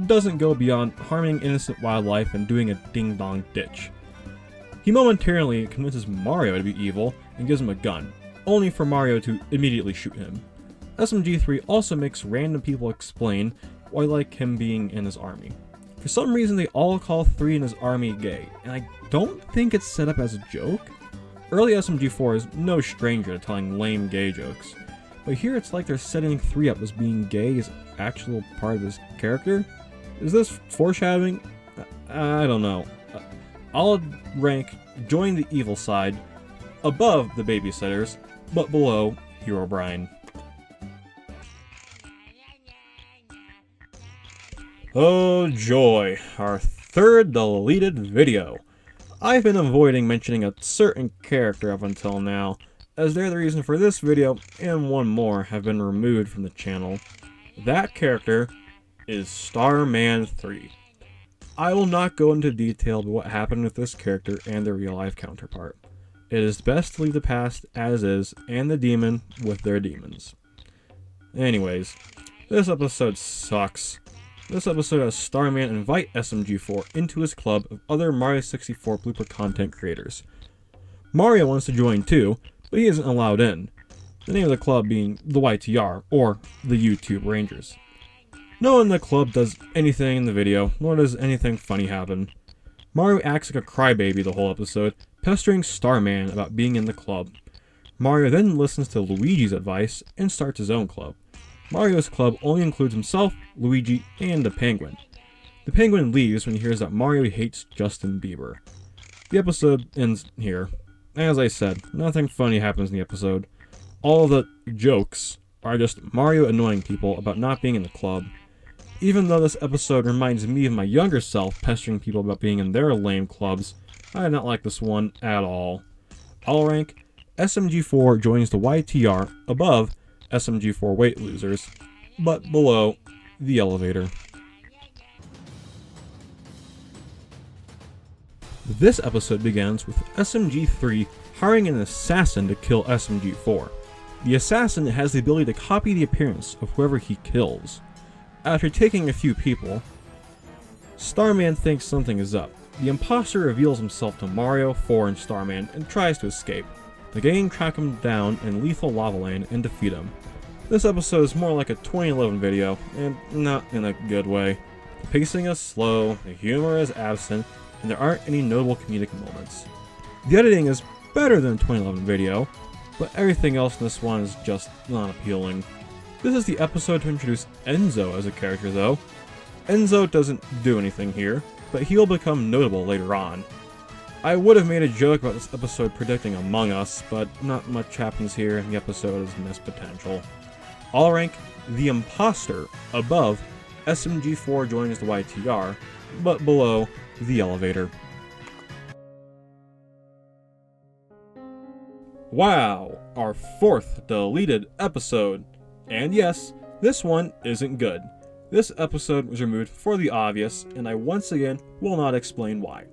doesn't go beyond harming innocent wildlife and doing a ding-dong ditch. He momentarily convinces Mario to be evil and gives him a gun, only for Mario to immediately shoot him. SMG3 also makes random people explain why they like him being in his army. For some reason they all call 3 in his army gay, and I don't think it's set up as a joke. Early SMG4 is no stranger to telling lame gay jokes, but here it's like they're setting 3 up as being gay as actual part of his character? Is this foreshadowing? I don't know. I'll rank Join the Evil Side above the Babysitters, but below Herobrine. Oh joy, our third deleted video. I've been avoiding mentioning a certain character up until now, as they're the reason for this video and one more have been removed from the channel. That character is Starman 3. I will not go into detail about what happened with this character and their real life counterpart. It is best to leave the past as is and the demon with their demons. Anyways, this episode sucks. This episode has Starman invite SMG4 into his club of other Mario 64 blooper content creators. Mario wants to join too, but he isn't allowed in. The name of the club being the YTR, or the YouTube Rangers. No one in the club does anything in the video, nor does anything funny happen. Mario acts like a crybaby the whole episode, pestering Starman about being in the club. Mario then listens to Luigi's advice and starts his own club. Mario's club only includes himself, Luigi, and the penguin. The penguin leaves when he hears that Mario hates Justin Bieber. The episode ends here. As I said, nothing funny happens in the episode. All the jokes are just Mario annoying people about not being in the club. Even though this episode reminds me of my younger self pestering people about being in their lame clubs, I did not like this one at all. I'll rank SMG4 joins the YTR above SMG4 weight losers, but below the elevator. This episode begins with SMG3 hiring an assassin to kill SMG4. The assassin has the ability to copy the appearance of whoever he kills. After taking a few people, Starman thinks something is up. The impostor reveals himself to Mario, 4, and Starman and tries to escape. The gang track him down in lethal lava land and defeat him. This episode is more like a 2011 video, and not in a good way. The pacing is slow, the humor is absent, and there aren't any notable comedic moments. The editing is better than the 2011 video, but everything else in this one is just not appealing. This is the episode to introduce Enzo as a character though. Enzo doesn't do anything here, but he'll become notable later on. I would have made a joke about this episode predicting Among Us, but not much happens here and the episode has missed potential. I'll rank the Impostor above SMG4 joins the YTR, but below the elevator. Wow, our fourth deleted episode. And yes, this one isn't good. This episode was removed for the obvious, and I once again will not explain why.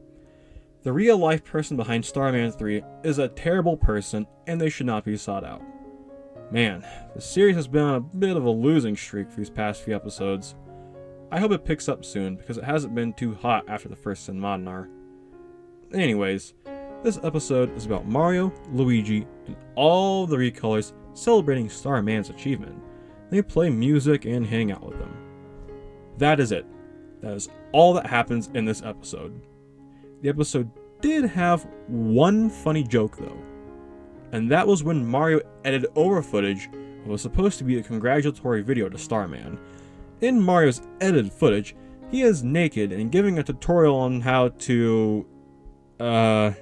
The real life person behind Starman 3 is a terrible person, and they should not be sought out. Man, the series has been on a bit of a losing streak for these past few episodes. I hope it picks up soon, because it hasn't been too hot after the first Sen Modern Art. Anyways, this episode is about Mario, Luigi, and all the recolors celebrating Starman's achievement. They play music and hang out with them. That is it. That is all that happens in this episode. The episode did have one funny joke though, and that was when Mario edited over footage of what was supposed to be a congratulatory video to Starman. In Mario's edited footage, he is naked and giving a tutorial on how to... The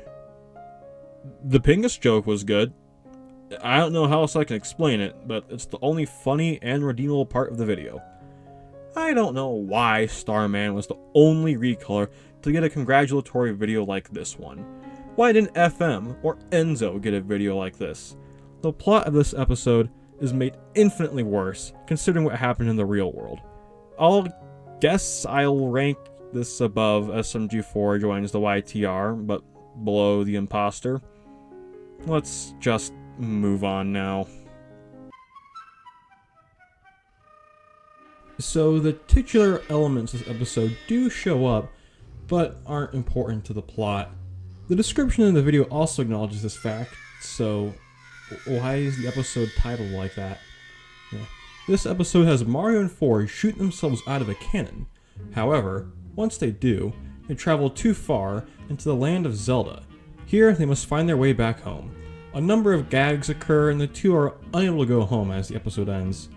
Pingus joke was good. I don't know how else I can explain it, but it's the only funny and redeemable part of the video. I don't know why Starman was the only recolor to get a congratulatory video like this one. Why didn't FM or Enzo get a video like this? The plot of this episode is made infinitely worse considering what happened in the real world. I'll guess I'll rank this above SMG4 joins the YTR, but below the Impostor. Let's just move on now. So the titular elements of this episode do show up, but aren't important to the plot. The description in the video also acknowledges this fact, so why is the episode titled like that? Yeah. This episode has Mario and Forge shoot themselves out of a cannon. However, once they do, they travel too far into the land of Zelda. Here, they must find their way back home. A number of gags occur and the two are unable to go home as the episode ends.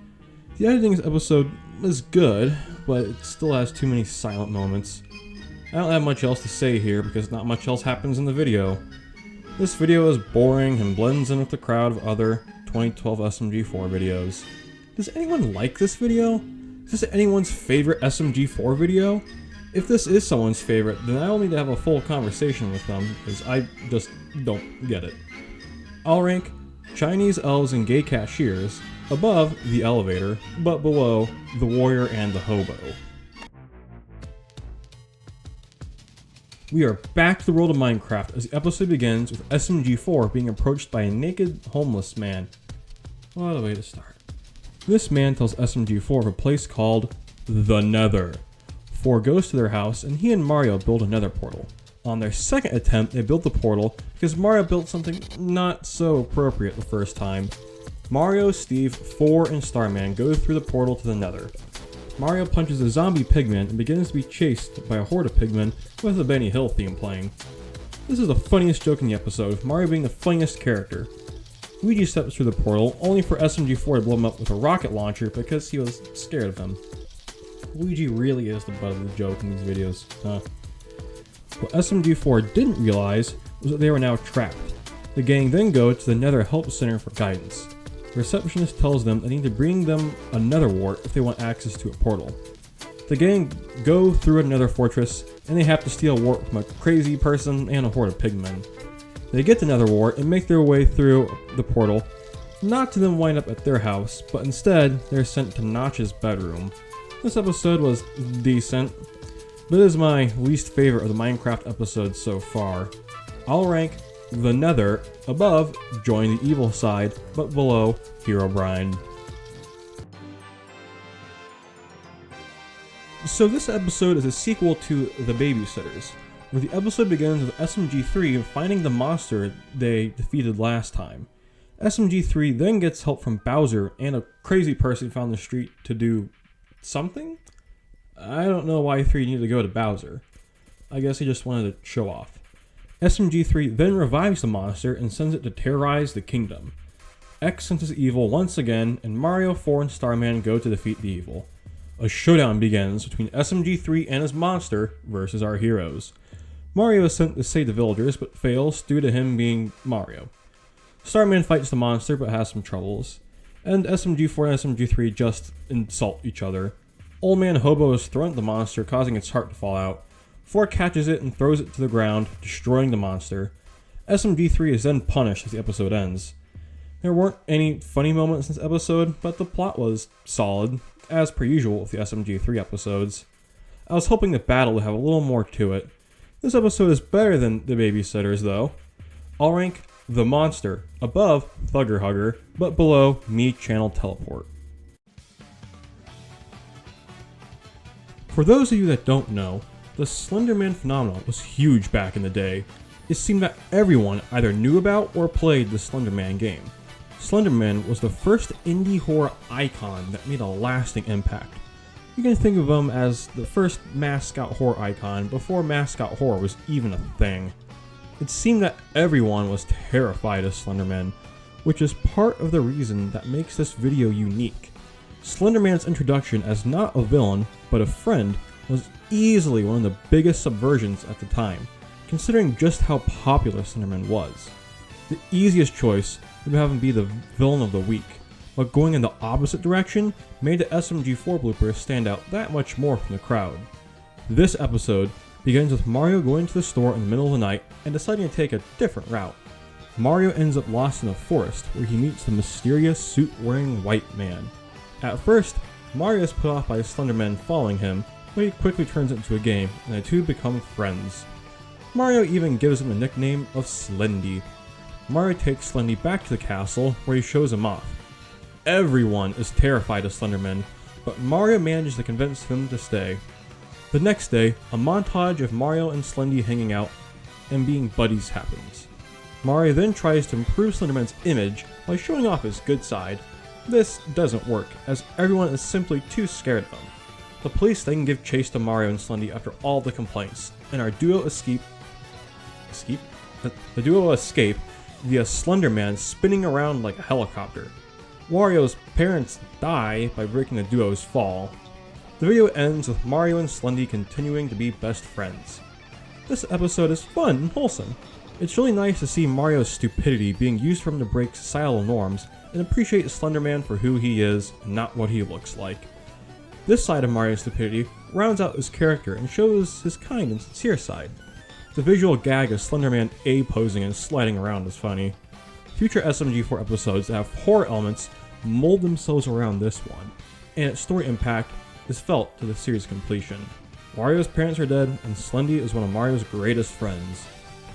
The editing of this episode is good, but it still has too many silent moments. I don't have much else to say here because not much else happens in the video. This video is boring and blends in with the crowd of other 2012 SMG4 videos. Does anyone like this video? Is this anyone's favorite SMG4 video? If this is someone's favorite, then I'll need to have a full conversation with them because I just don't get it. I'll rank Chinese elves and gay cashiers above the elevator, but below the warrior and the hobo. We are back to the world of Minecraft as the episode begins with SMG4 being approached by a naked, homeless man. What a way to start. This man tells SMG4 of a place called the Nether. 4 goes to their house and he and Mario build a Nether portal. On their second attempt, they built the portal because Mario built something not so appropriate the first time. Mario, Steve, 4, and Starman go through the portal to the Nether. Mario punches a zombie pigman and begins to be chased by a horde of pigmen with the Benny Hill theme playing. This is the funniest joke in the episode, with Mario being the funniest character. Luigi steps through the portal, only for SMG4 to blow him up with a rocket launcher because he was scared of him. Luigi really is the butt of the joke in these videos, huh? What SMG4 didn't realize was that they were now trapped. The gang then go to the Nether Help Center for guidance. The receptionist tells them they need to bring them a nether wart if they want access to a portal. The gang go through another fortress and they have to steal a wart from a crazy person and a horde of pigmen. They get the nether wart and make their way through the portal, not to then wind up at their house, but instead they're sent to Notch's bedroom. This episode was decent, but it is my least favorite of the Minecraft episodes so far. I'll rank the Nether above Join the Evil Side, but below Herobrine. So this episode is a sequel to The Babysitters, where the episode begins with SMG3 finding the monster they defeated last time. SMG3 then gets help from Bowser and a crazy person found in the street to do something? I don't know why 3 needed to go to Bowser. I guess he just wanted to show off. SMG3 then revives the monster and sends it to terrorize the kingdom. X senses evil once again, and Mario, 4, and Starman go to defeat the evil. A showdown begins between SMG3 and his monster versus our heroes. Mario is sent to save the villagers, but fails due to him being Mario. Starman fights the monster, but has some troubles. And SMG4 and SMG3 just insult each other. Old Man Hobo is thrown at the monster, causing its heart to fall out. 4 catches it and throws it to the ground, destroying the monster. SMG3 is then punished as the episode ends. There weren't any funny moments in this episode, but the plot was solid, as per usual with the SMG3 episodes. I was hoping the battle would have a little more to it. This episode is better than The Babysitters though. I'll rank The Monster above Thugger Hugger, but below Mii Channel Teleport. For those of you that don't know, the Slenderman phenomenon was huge back in the day. It seemed that everyone either knew about or played the Slenderman game. Slenderman was the first indie horror icon that made a lasting impact. You can think of him as the first mascot horror icon before mascot horror was even a thing. It seemed that everyone was terrified of Slenderman, which is part of the reason that makes this video unique. Slenderman's introduction as not a villain, but a friend, was easily one of the biggest subversions at the time, considering just how popular Slenderman was. The easiest choice would have him be the villain of the week, but going in the opposite direction made the SMG4 bloopers stand out that much more from the crowd. This episode begins with Mario going to the store in the middle of the night and deciding to take a different route. Mario ends up lost in a forest where he meets the mysterious suit-wearing white man. At first, Mario is put off by Slenderman following him, but he quickly turns it into a game and the two become friends. Mario even gives him a nickname of Slendy. Mario takes Slendy back to the castle where he shows him off. Everyone is terrified of Slenderman, but Mario manages to convince him to stay. The next day, a montage of Mario and Slendy hanging out and being buddies happens. Mario then tries to improve Slenderman's image by showing off his good side. This doesn't work, as everyone is simply too scared of him. The police then give chase to Mario and Slendy after all the complaints, and our duo escape via Slenderman spinning around like a helicopter. Wario's parents die by breaking the duo's fall. The video ends with Mario and Slendy continuing to be best friends. This episode is fun and wholesome. It's really nice to see Mario's stupidity being used for him to break societal norms and appreciate Slenderman for who he is and not what he looks like. This side of Mario's stupidity rounds out his character and shows his kind and sincere side. The visual gag of Slenderman A-posing and sliding around is funny. Future SMG4 episodes that have horror elements mold themselves around this one, and its story impact is felt to the series completion. Mario's parents are dead, and Slendy is one of Mario's greatest friends.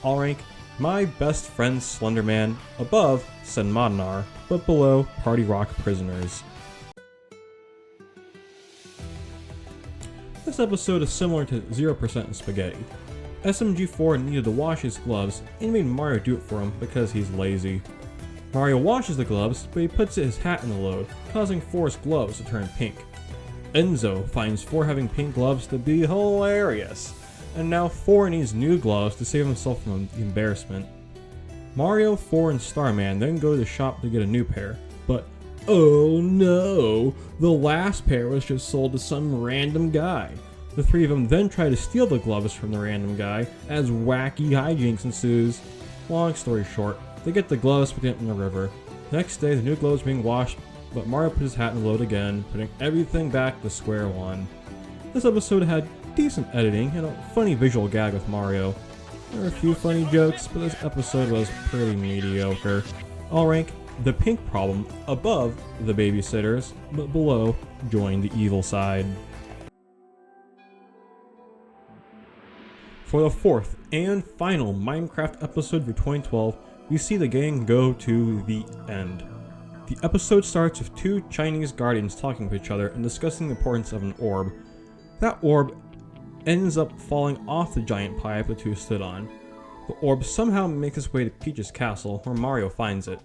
I'll rank my best friend Slenderman above Sen Modern Art, but below Party Rock Prisoners. This episode is similar to 0% in Spaghetti. SMG4 needed to wash his gloves and made Mario do it for him because he's lazy. Mario washes the gloves, but he puts his hat in the load, causing 4's gloves to turn pink. Enzo finds 4 having pink gloves to be hilarious, and now 4 needs new gloves to save himself from the embarrassment. Mario, 4, and Starman then go to the shop to get a new pair, but oh no, the last pair was just sold to some random guy. The 3 of them then try to steal the gloves from the random guy as wacky hijinks ensues. Long story short, they get the gloves put in the river. Next day, the new gloves being washed, but Mario put his hat in the load again, putting everything back to square one. This episode had decent editing and a funny visual gag with Mario. There were a few funny jokes, but this episode was pretty mediocre. I'll rank The Pink Problem above The Babysitters, but below Join the Evil Side. For the 4th and final Minecraft episode for 2012, we see the gang go to the end. The episode starts with 2 Chinese guardians talking to each other and discussing the importance of an orb. That orb ends up falling off the giant pipe the 2 stood on. The orb somehow makes its way to Peach's castle, where Mario finds it.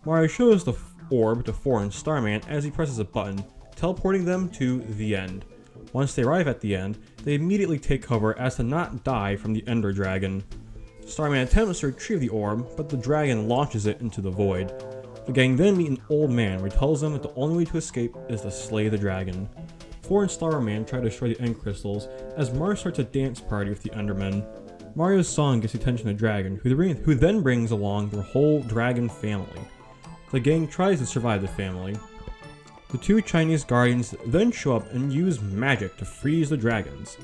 Mario shows the orb to 4 and Starman as he presses a button, teleporting them to the end. Once they arrive at the end, they immediately take cover as to not die from the Ender Dragon. Starman attempts to retrieve the orb, but the dragon launches it into the void. The gang then meet an old man who tells them that the only way to escape is to slay the dragon. 4 and Starman try to destroy the end crystals as Mario starts a dance party with the Endermen. Mario's song gets the attention of the dragon, who then brings along their whole dragon family. The gang tries to survive the family. The 2 Chinese guardians then show up and use magic to freeze the dragons.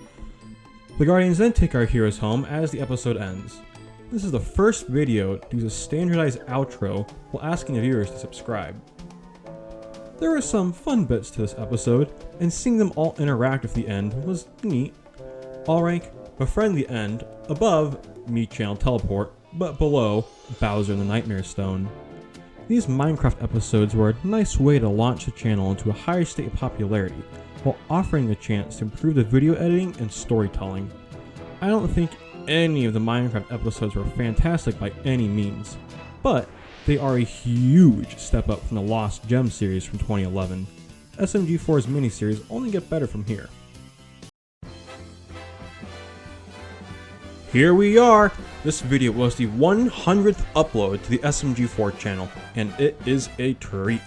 The guardians then take our heroes home as the episode ends. This is the first video to use a standardized outro while asking the viewers to subscribe. There were some fun bits to this episode, and seeing them all interact with the end was neat. I'll rank Befriend the End above Mii Channel Teleport, but below Bowser and the Nightmare Stone. These Minecraft episodes were a nice way to launch the channel into a higher state of popularity, while offering the chance to improve the video editing and storytelling. I don't think any of the Minecraft episodes were fantastic by any means, but they are a huge step up from the Lost Gem series from 2011. SMG4's miniseries only get better from here. Here we are! This video was the 100th upload to the SMG4 channel, and it is a treat.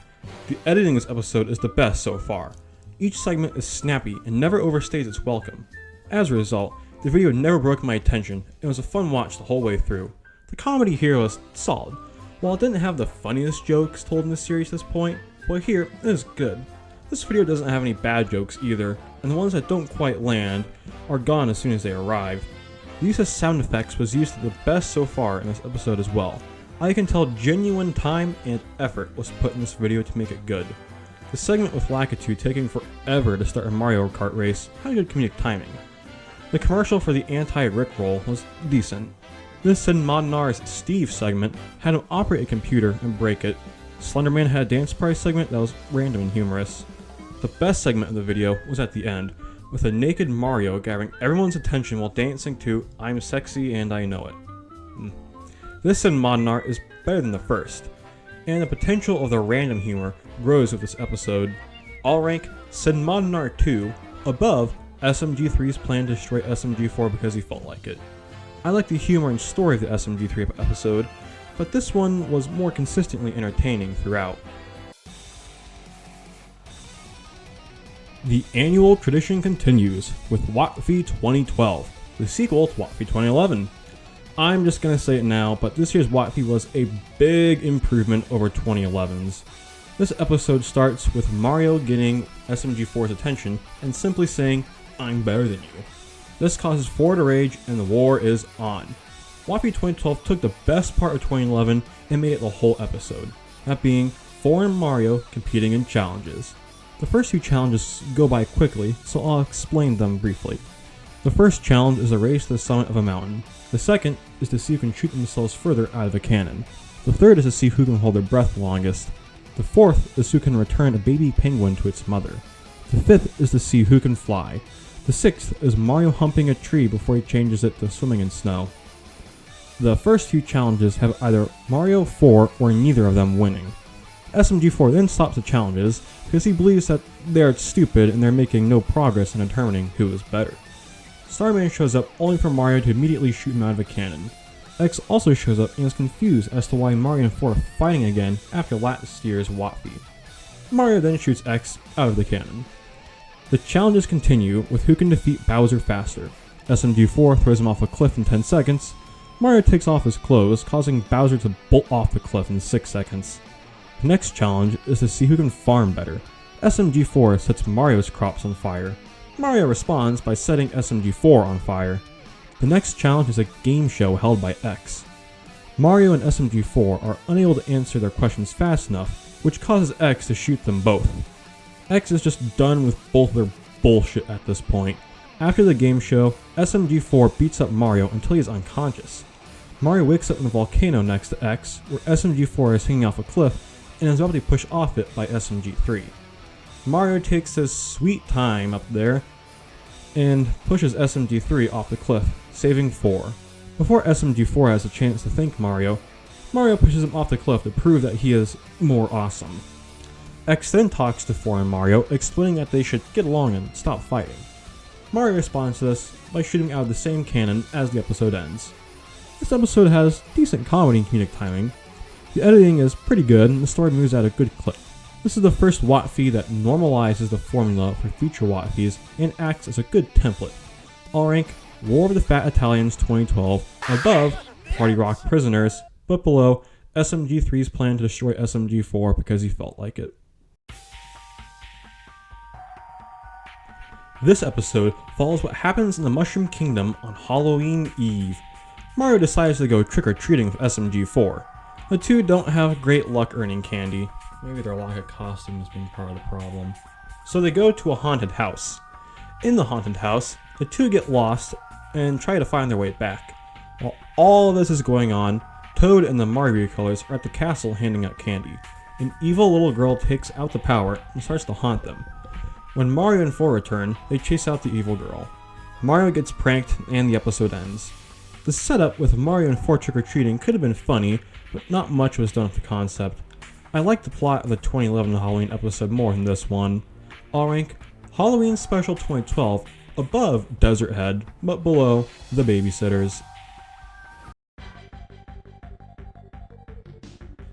The editing in this episode is the best so far. Each segment is snappy and never overstays its welcome. As a result, the video never broke my attention and was a fun watch the whole way through. The comedy here was solid. While it didn't have the funniest jokes told in the series at this point, well here, it is good. This video doesn't have any bad jokes either, and the ones that don't quite land are gone as soon as they arrive. The use of sound effects was used the best so far in this episode as well. I can tell genuine time and effort was put in this video to make it good. The segment with Lakitu taking forever to start a Mario Kart race had good comedic timing. The commercial for the anti-Rickroll was decent. This Sen Modern Art's Steve segment had him operate a computer and break it. Slenderman had a dance party segment that was random and humorous. The best segment of the video was at the end, with a naked Mario gathering everyone's attention while dancing to I'm Sexy and I Know It. This Sen Modern Art is better than the first, and the potential of the random humor grows with this episode. I'll rank Sen Modern Art 2 above SMG3's plan to destroy SMG4 because he felt like it. I like the humor and story of the SMG3 episode, but this one was more consistently entertaining throughout. The annual tradition continues with WotFi 2012, the sequel to WotFi 2011. I'm just gonna say it now, but this year's WotFi was a big improvement over 2011's. This episode starts with Mario getting SMG4's attention and simply saying, I'm better than you. This causes 4 to rage and the war is on. WotFi 2012 took the best part of 2011 and made it the whole episode, that being 4 and Mario competing in challenges. The first 2 challenges go by quickly, so I'll explain them briefly. The first challenge is a race to the summit of a mountain. The second is to see who can shoot themselves further out of a cannon. The third is to see who can hold their breath longest. The fourth is who can return a baby penguin to its mother. The fifth is to see who can fly. The sixth is Mario humping a tree before he changes it to swimming in snow. The first 2 challenges have either Mario 4 or neither of them winning. SMG4 then stops the challenges because he believes that they are stupid and they're making no progress in determining who is better. Starman shows up only for Mario to immediately shoot him out of a cannon. X also shows up and is confused as to why Mario and 4 are fighting again after last year's WotFi. Mario then shoots X out of the cannon. The challenges continue with who can defeat Bowser faster. SMG4 throws him off a cliff in 10 seconds. Mario takes off his clothes, causing Bowser to bolt off the cliff in 6 seconds. The next challenge is to see who can farm better. SMG4 sets Mario's crops on fire. Mario responds by setting SMG4 on fire. The next challenge is a game show held by X. Mario and SMG4 are unable to answer their questions fast enough, which causes X to shoot them both. X is just done with both their bullshit at this point. After the game show, SMG4 beats up Mario until he is unconscious. Mario wakes up in a volcano next to X, where SMG4 is hanging off a cliff and is about to be pushed off it by SMG3. Mario takes his sweet time up there and pushes SMG3 off the cliff, saving 4. Before SMG4 has a chance to thank Mario, Mario pushes him off the cliff to prove that he is more awesome. X then talks to 4 and Mario, explaining that they should get along and stop fighting. Mario responds to this by shooting out of the same cannon as the episode ends. This episode has decent comedy and comedic timing. The editing is pretty good and the story moves at a good clip. This is the first WotFi that normalizes the formula for future WotFis and acts as a good template. I'll rank War of the Fat Italians 2012 above Party Rock Prisoners, but below SMG3's plan to destroy SMG4 because he felt like it. This episode follows what happens in the Mushroom Kingdom on Halloween Eve. Mario decides to go trick-or-treating with SMG4. The two don't have great luck earning candy. Maybe their lack of costumes being part of the problem. So they go to a haunted house. In the haunted house, the two get lost and try to find their way back. While all of this is going on, Toad and the Mario colors are at the castle handing out candy. An evil little girl takes out the power and starts to haunt them. When Mario and 4 return, they chase out the evil girl. Mario gets pranked and the episode ends. The setup with Mario and 4 trick-or-treating could have been funny, but not much was done with the concept. I like the plot of the 2011 Halloween episode more than this one. I'll rank Halloween Special 2012 above Desert Head, but below The Babysitters.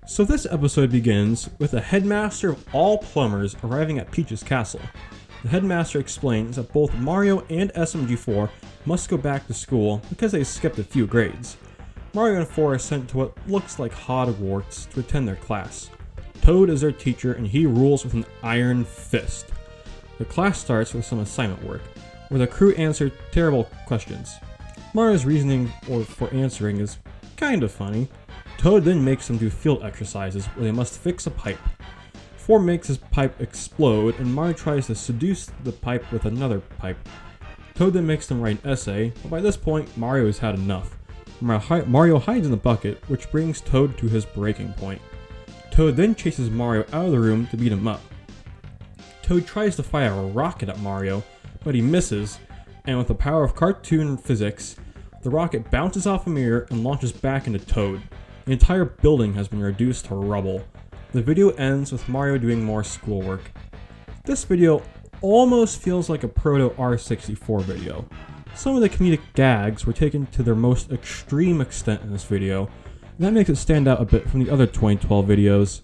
So this episode begins with the headmaster of all plumbers arriving at Peach's castle. The headmaster explains that both Mario and SMG4 must go back to school because they skipped a few grades. Mario and 4 are sent to what looks like Hogwarts to attend their class. Toad is their teacher and he rules with an iron fist. The class starts with some assignment work, where the crew answer terrible questions. Mario's reasoning for answering is kind of funny. Toad then makes them do field exercises where they must fix a pipe. 4 makes his pipe explode and Mario tries to seduce the pipe with another pipe. Toad then makes them write an essay, but by this point Mario has had enough. Mario hides in the bucket, which brings Toad to his breaking point. Toad then chases Mario out of the room to beat him up. Toad tries to fire a rocket at Mario, but he misses, and with the power of cartoon physics, the rocket bounces off a mirror and launches back into Toad. The entire building has been reduced to rubble. The video ends with Mario doing more schoolwork. This video almost feels like a proto R64 video. Some of the comedic gags were taken to their most extreme extent in this video, and that makes it stand out a bit from the other 2012 videos.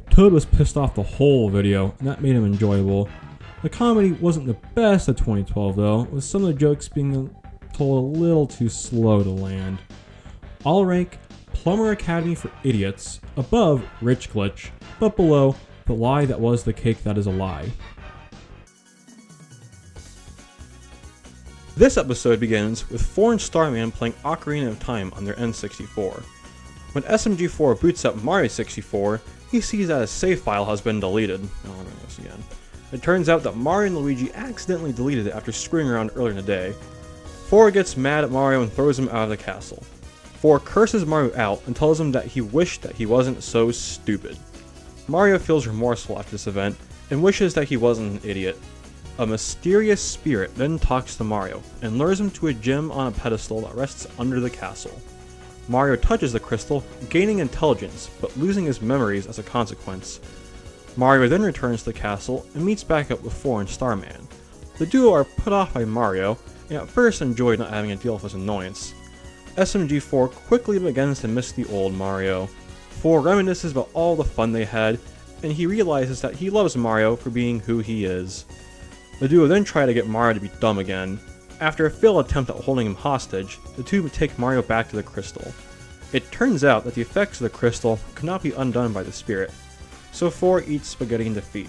Toad was pissed off the whole video, and that made him enjoyable. The comedy wasn't the best of 2012 though, with some of the jokes being told a little too slow to land. I'll rank Plumber Academy for Idiots above Rich Glitch, but below The Lie That Was the Cake That Is a Lie. This episode begins with 4 and Starman playing Ocarina of Time on their N64. When SMG4 boots up Mario 64, he sees that a save file has been deleted. Oh, I'm gonna this again. It turns out that Mario and Luigi accidentally deleted it after screwing around earlier in the day. 4 gets mad at Mario and throws him out of the castle. 4 curses Mario out and tells him that he wished that he wasn't so stupid. Mario feels remorseful after this event and wishes that he wasn't an idiot. A mysterious spirit then talks to Mario and lures him to a gem on a pedestal that rests under the castle. Mario touches the crystal, gaining intelligence, but losing his memories as a consequence. Mario then returns to the castle and meets back up with 4 and Starman. The duo are put off by Mario, and at first enjoyed not having to deal with his annoyance. SMG4 quickly begins to miss the old Mario. 4 reminisces about all the fun they had, and he realizes that he loves Mario for being who he is. The duo then try to get Mario to be dumb again. After a failed attempt at holding him hostage, the two take Mario back to the crystal. It turns out that the effects of the crystal could not be undone by the spirit, so 4 eats spaghetti in defeat.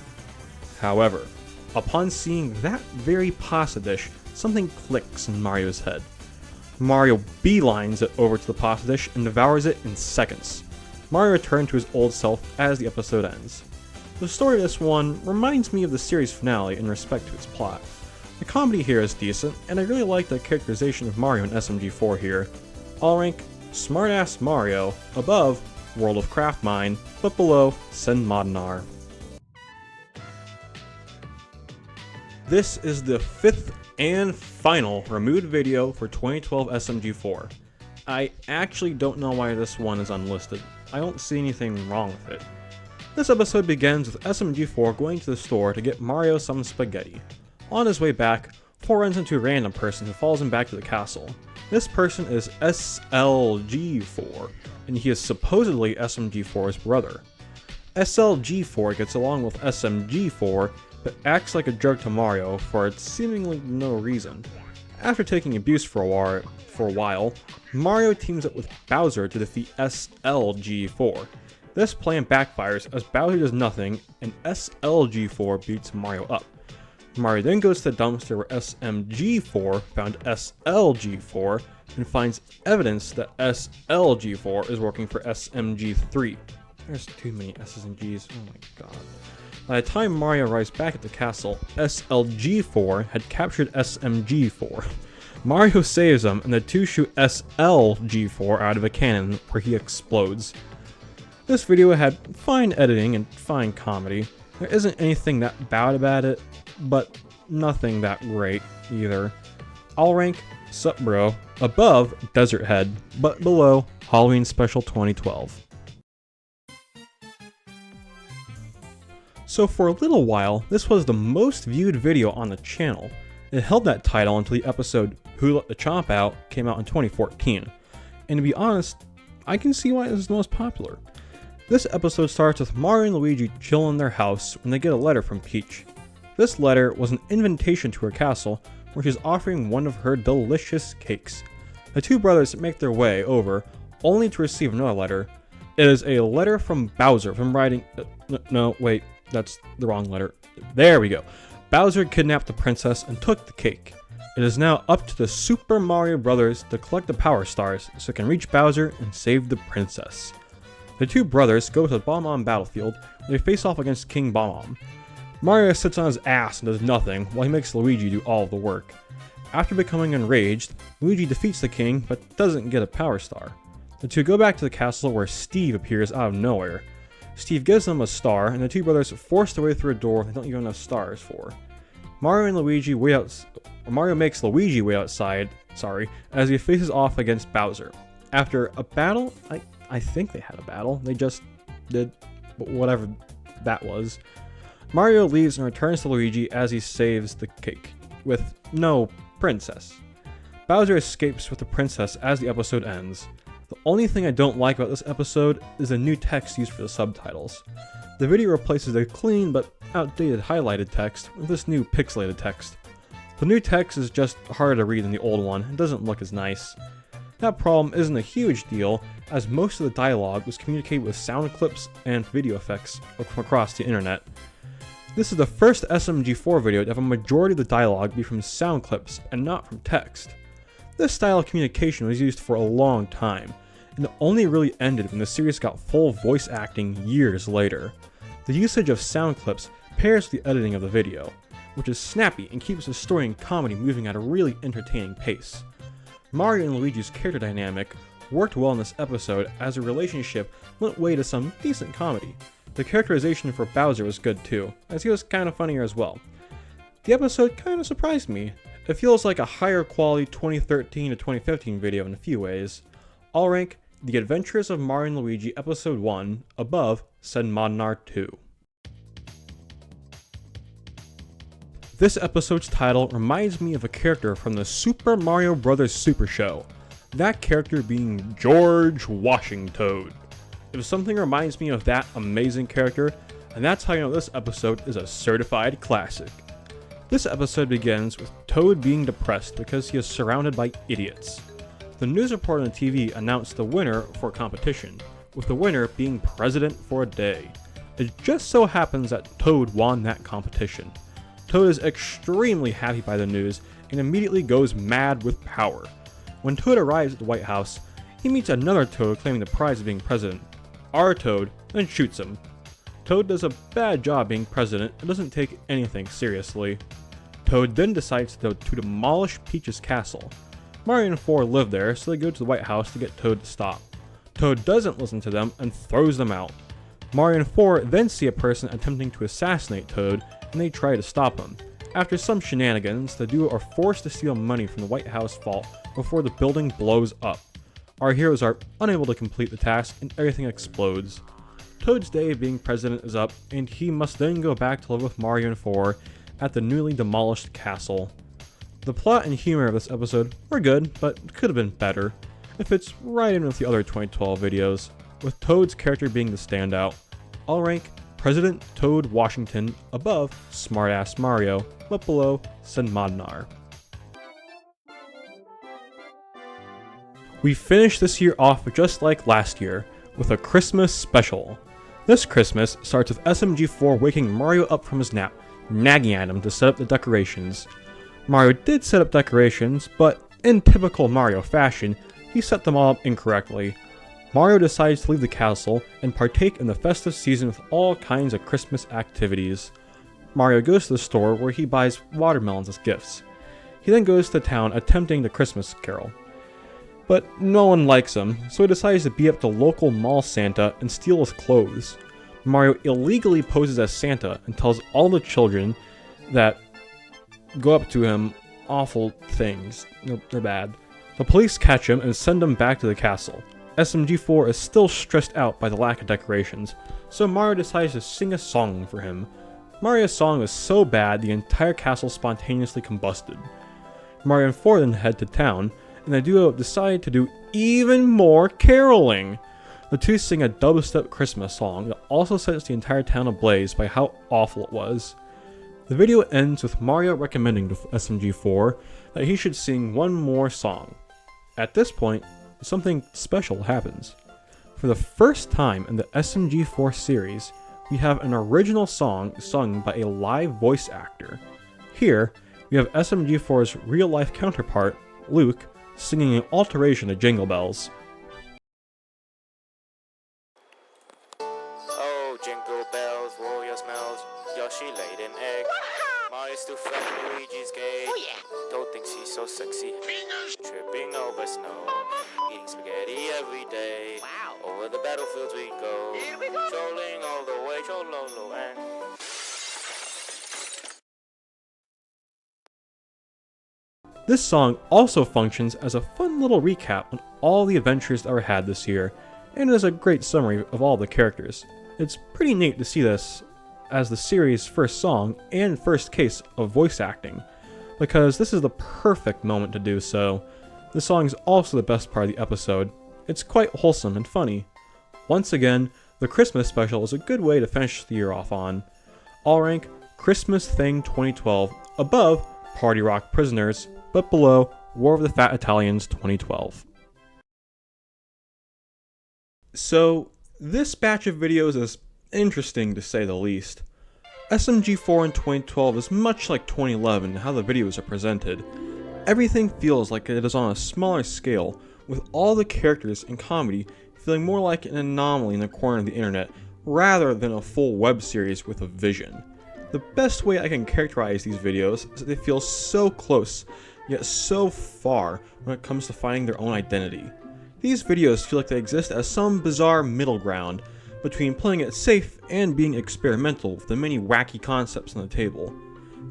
However, upon seeing that very pasta dish, something clicks in Mario's head. Mario beelines it over to the pasta dish and devours it in seconds. Mario returns to his old self as the episode ends. The story of this one reminds me of the series finale in respect to its plot. The comedy here is decent, and I really like the characterization of Mario in SMG4 here. I'll rank Smartass Mario above World of Craft Mine, but below Sen Modern Art. This is the 5th and final removed video for 2012 SMG4. I actually don't know why this one is unlisted. I don't see anything wrong with it. This episode begins with SMG4 going to the store to get Mario some spaghetti. On his way back, 4 runs into a random person who follows him back to the castle. This person is SLG4, and he is supposedly SMG4's brother. SLG4 gets along with SMG4, but acts like a jerk to Mario for seemingly no reason. After taking abuse for a while, Mario teams up with Bowser to defeat SLG4. This plan backfires as Bowser does nothing and SLG4 beats Mario up. Mario then goes to the dumpster where SMG4 found SLG4 and finds evidence that SLG4 is working for SMG3. There's too many S's and G's, oh my god. By the time Mario arrives back at the castle, SLG4 had captured SMG4. Mario saves him and the two shoot SLG4 out of a cannon where he explodes. This video had fine editing and fine comedy. There isn't anything that bad about it, but nothing that great either. I'll rank Supro above Desert Head, but below Halloween Special 2012. So for a little while, this was the most viewed video on the channel. It held that title until the episode Who Let the Chomp Out came out in 2014. And to be honest, I can see why this is the most popular. This episode starts with Mario and Luigi chilling in their house when they get a letter from Peach. This letter was an invitation to her castle, where she's offering one of her delicious cakes. The two brothers make their way over, only to receive another letter. It is a letter from Bowser from writing... no, wait, that's the wrong letter. There we go. Bowser kidnapped the princess and took the cake. It is now up to the Super Mario Brothers to collect the Power Stars so it can reach Bowser and save the princess. The two brothers go to the Bomb-Omb battlefield where they face off against King Bomb-Omb. Mario sits on his ass and does nothing while he makes Luigi do all of the work. After becoming enraged, Luigi defeats the king but doesn't get a Power Star. The two go back to the castle where Steve appears out of nowhere. Steve gives them a star and the two brothers force their way through a door they don't even have enough stars for. Mario makes Luigi wait outside, as he faces off against Bowser. After a battle, I think they had a battle, they just did whatever that was. Mario leaves and returns to Luigi as he saves the cake, with no princess. Bowser escapes with the princess as the episode ends. The only thing I don't like about this episode is the new text used for the subtitles. The video replaces the clean but outdated highlighted text with this new pixelated text. The new text is just harder to read than the old one and doesn't look as nice. That problem isn't a huge deal, as most of the dialogue was communicated with sound clips and video effects across the internet. This is the first SMG4 video to have a majority of the dialogue be from sound clips and not from text. This style of communication was used for a long time, and it only really ended when the series got full voice acting years later. The usage of sound clips pairs with the editing of the video, which is snappy and keeps the story and comedy moving at a really entertaining pace. Mario and Luigi's character dynamic worked well in this episode as their relationship lent way to some decent comedy. The characterization for Bowser was good too, as he was kind of funnier as well. The episode kind of surprised me. It feels like a higher quality 2013 to 2015 video in a few ways. I'll rank The Adventures of Mario and Luigi Episode 1 above Sen Modern Art 2. This episode's title reminds me of a character from the Super Mario Bros. Super Show, that character being George Washington. If something reminds me of that amazing character, and that's how you know this episode is a certified classic. This episode begins with Toad being depressed because he is surrounded by idiots. The news reporter on TV announced the winner for a competition, with the winner being president for a day. It just so happens that Toad won that competition. Toad is extremely happy by the news and immediately goes mad with power. When Toad arrives at the White House, he meets another Toad claiming the prize of being president. Our Toad then shoots him. Toad does a bad job being president and doesn't take anything seriously. Toad then decides to demolish Peach's castle. Mario and 4 live there, so they go to the White House to get Toad to stop. Toad doesn't listen to them and throws them out. Mario and 4 then see a person attempting to assassinate Toad, and they try to stop him. After some shenanigans, the duo are forced to steal money from the White House vault before the building blows up. Our heroes are unable to complete the task and everything explodes. Toad's day of being president is up, and he must then go back to live with Mario and 4 at the newly demolished castle. The plot and humor of this episode were good, but could have been better. It fits right in with the other 2012 videos, with Toad's character being the standout. I'll rank President Toad Washington above Smartass Mario, but below Sen Modern Art. We finished this year off just like last year, with a Christmas special. This Christmas starts with SMG4 waking Mario up from his nap, nagging at him to set up the decorations. Mario did set up decorations, but in typical Mario fashion, he set them all up incorrectly. Mario decides to leave the castle and partake in the festive season with all kinds of Christmas activities. Mario goes to the store where he buys watermelons as gifts. He then goes to town attempting the Christmas carol. But no one likes him, so he decides to beat up the local mall Santa and steal his clothes. Mario illegally poses as Santa and tells all the children that go up to him awful things. They're bad. The police catch him and send him back to the castle. SMG4 is still stressed out by the lack of decorations, so Mario decides to sing a song for him. Mario's song was so bad the entire castle spontaneously combusted. Mario and 4 then head to town, and the duo decide to do even more caroling. The two sing a dubstep Christmas song that also sets the entire town ablaze by how awful it was. The video ends with Mario recommending to SMG4 that he should sing one more song. At this point, something special happens. For the first time in the SMG4 series, we have an original song sung by a live voice actor. Here, we have SMG4's real-life counterpart, Luke, singing an alteration of Jingle Bells. Oh, jingle bells, warrior smells, Yoshi laid an egg. Mario's too fat, Luigi's gay. Oh yeah. Don't think she's so sexy. Fingers. Tripping over snow. Eating spaghetti every day. Wow. Over the battlefields we go. Here we go. Trolling all the way, Chololo and... This song also functions as a fun little recap on all the adventures that were had this year, and is a great summary of all the characters. It's pretty neat to see this as the series' first song and first case of voice acting, because this is the perfect moment to do so. The song is also the best part of the episode. It's quite wholesome and funny. Once again, the Christmas special is a good way to finish the year off on. I'll rank Christmas Thing 2012 above Party Rock Prisoners, but below War of the Fat Italians 2012. So, this batch of videos is interesting to say the least. SMG4 in 2012 is much like 2011 in how the videos are presented. Everything feels like it is on a smaller scale, with all the characters and comedy feeling more like an anomaly in the corner of the internet, rather than a full web series with a vision. The best way I can characterize these videos is that they feel so close, yet so far when it comes to finding their own identity. These videos feel like they exist as some bizarre middle ground between playing it safe and being experimental with the many wacky concepts on the table.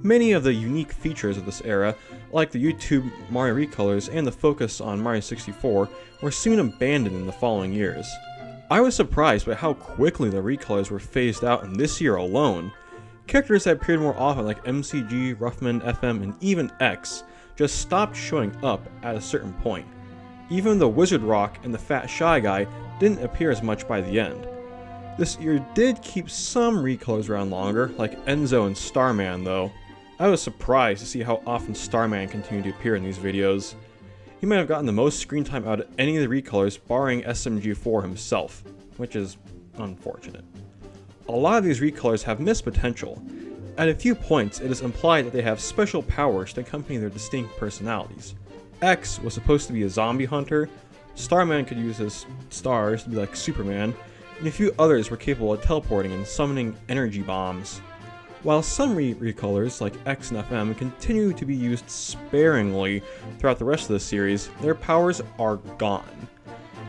Many of the unique features of this era, like the YouTube Mario recolors and the focus on Mario 64, were soon abandoned in the following years. I was surprised by how quickly the recolors were phased out in this year alone. Characters that appeared more often like MCG, Ruffman, FM, and even X just stopped showing up at a certain point. Even the Wizard Rock and the Fat Shy Guy didn't appear as much by the end. This year did keep some recolors around longer, like Enzo and Starman though. I was surprised to see how often Starman continued to appear in these videos. He might have gotten the most screen time out of any of the recolors barring SMG4 himself, which is unfortunate. A lot of these recolors have missed potential. At a few points, it is implied that they have special powers to accompany their distinct personalities. X was supposed to be a zombie hunter, Starman could use his stars to be like Superman, and a few others were capable of teleporting and summoning energy bombs. While some recolors, like X and FM, continue to be used sparingly throughout the rest of the series, their powers are gone.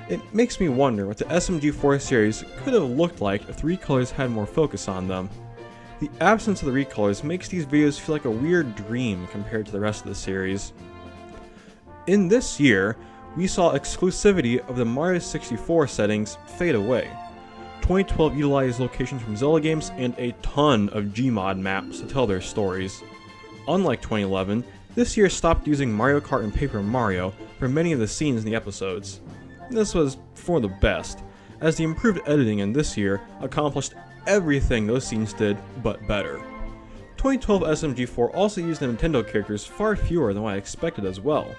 It makes me wonder what the SMG4 series could have looked like if the recolors had more focus on them. The absence of the recolors makes these videos feel like a weird dream compared to the rest of the series. In this year, we saw exclusivity of the Mario 64 settings fade away. 2012 utilized locations from Zelda games and a ton of Gmod maps to tell their stories. Unlike 2011, this year stopped using Mario Kart and Paper Mario for many of the scenes in the episodes. This was for the best, as the improved editing in this year accomplished everything those scenes did, but better. 2012 SMG4 also used the Nintendo characters far fewer than what I expected as well.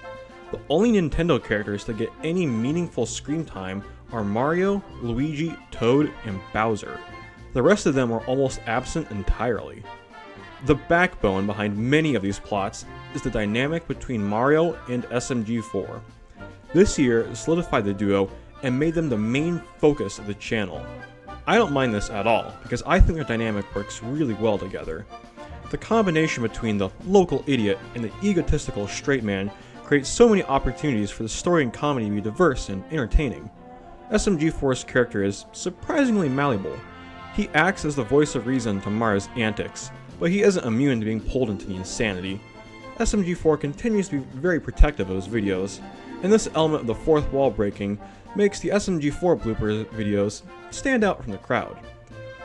The only Nintendo characters that get any meaningful screen time are Mario, Luigi, Toad, and Bowser. The rest of them are almost absent entirely. The backbone behind many of these plots is the dynamic between Mario and SMG4. This year solidified the duo and made them the main focus of the channel. I don't mind this at all, because I think their dynamic works really well together. The combination between the local idiot and the egotistical straight man creates so many opportunities for the story and comedy to be diverse and entertaining. SMG4's character is surprisingly malleable. He acts as the voice of reason to Mario's antics, but he isn't immune to being pulled into the insanity. SMG4 continues to be very protective of his videos, and this element of the fourth wall breaking makes the SMG4 blooper videos stand out from the crowd.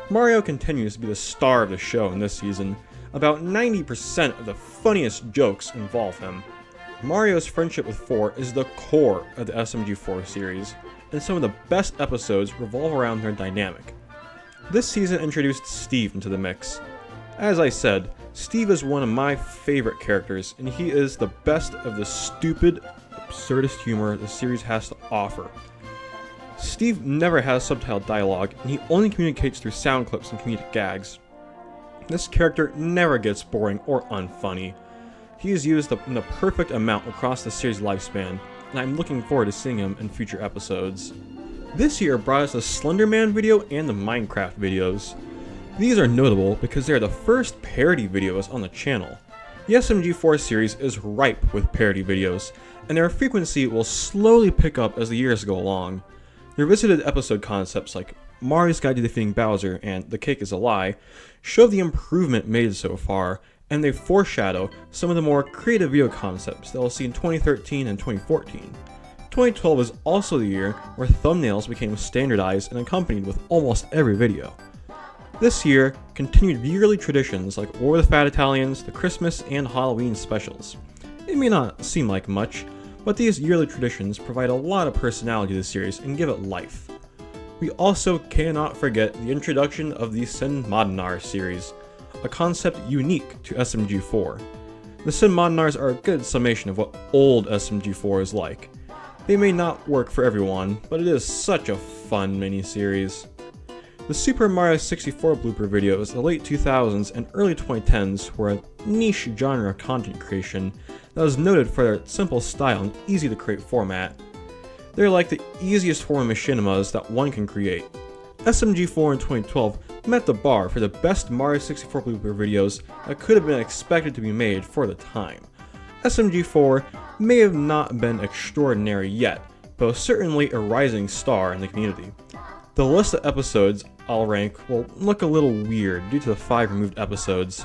Mario continues to be the star of the show in this season. About 90% of the funniest jokes involve him. Mario's friendship with 4 is the core of the SMG4 series, and some of the best episodes revolve around their dynamic. This season introduced Steve into the mix. As I said, Steve is one of my favorite characters, and he is the best of the stupid, absurdist humor the series has to offer. Steve never has subtitled dialogue, and he only communicates through sound clips and comedic gags. This character never gets boring or unfunny. He is used in the perfect amount across the series' lifespan, and I'm looking forward to seeing him in future episodes. This year brought us the Slenderman video and the Minecraft videos. These are notable because they are the first parody videos on the channel. The SMG4 series is ripe with parody videos, and their frequency will slowly pick up as the years go along. The revisited episode concepts like Mario's Guide to Defeating Bowser and The Cake is a Lie show the improvement made so far, and they foreshadow some of the more creative video concepts that we'll see in 2013 and 2014. 2012 is also the year where thumbnails became standardized and accompanied with almost every video. This year continued yearly traditions like War of the Fat Italians, the Christmas and Halloween specials. It may not seem like much, but these yearly traditions provide a lot of personality to the series and give it life. We also cannot forget the introduction of the Sen Modern Art series, a concept unique to SMG4. The Sen Modern Arts are a good summation of what old SMG4 is like. They may not work for everyone, but it is such a fun mini-series. The Super Mario 64 blooper videos of the late 2000s and early 2010s were a niche genre of content creation that was noted for their simple style and easy to create format. They're like the easiest form of machinimas that one can create. SMG4 in 2012 met the bar for the best Mario 64 blooper videos that could have been expected to be made for the time. SMG4 may have not been extraordinary yet, but was certainly a rising star in the community. The list of episodes I'll rank will look a little weird due to the 5 removed episodes.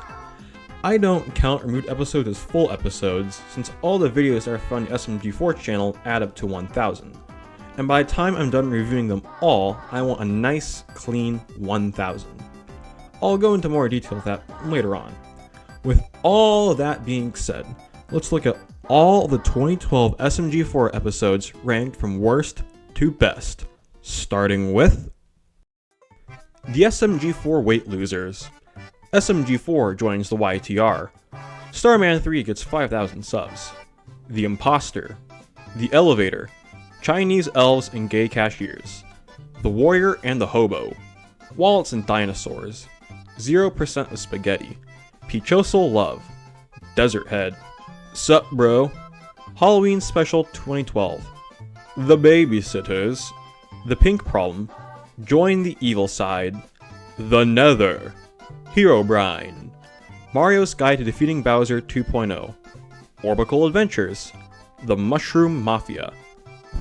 I don't count removed episodes as full episodes, since all the videos that are found on the SMG4 channel add up to 1,000. And by the time I'm done reviewing them all, I want a nice, clean 1,000. I'll go into more detail with that later on. With all of that being said, let's look at all the 2012 SMG4 episodes ranked from worst to best, starting with the SMG4 Weight Losers. SMG4 joins the YTR. Starman 3 gets 5,000 subs. The Impostor. The Elevator. Chinese Elves and Gay Cashiers. The Warrior and the Hobo. Wallets and Dinosaurs. 0% of Spaghetti. Pichosel Love. Desert Head. Sup bro. Halloween Special 2012. The Babysitters. The Pink Problem. Join the Evil Side. The Nether. Herobrine. Mario's Guide to Defeating Bowser 2.0. Orbital Adventures. The Mushroom Mafia.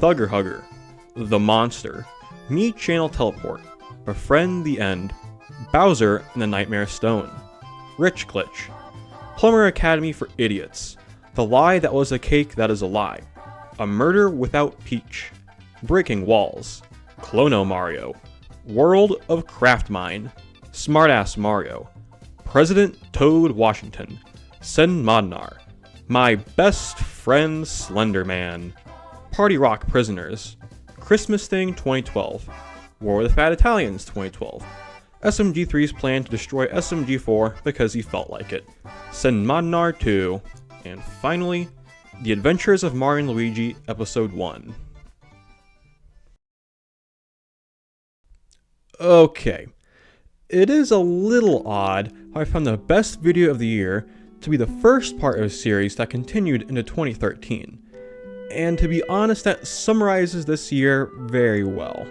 Thugger Hugger. The Monster. Mii Channel Teleport. Befriend the End. Bowser and the Nightmare Stone. Rich Glitch. Plumber Academy for Idiots. The Lie That Was a Cake That Is a Lie. A Murder Without Peach. Breaking Walls. Clono Mario. World of Craft Mine. Smartass Mario. President Toad Washington. Sen Modern Art. My Best Friend Slenderman. Party Rock Prisoners. Christmas Thing 2012. War of the Fat Italians 2012. SMG3's plan to destroy SMG4 because he felt like it. Sen Modern Art 2. And finally, The Adventures of Mario and Luigi Episode 1. Okay, it is a little odd how I found the best video of the year to be the first part of a series that continued into 2013. And to be honest, that summarizes this year very well.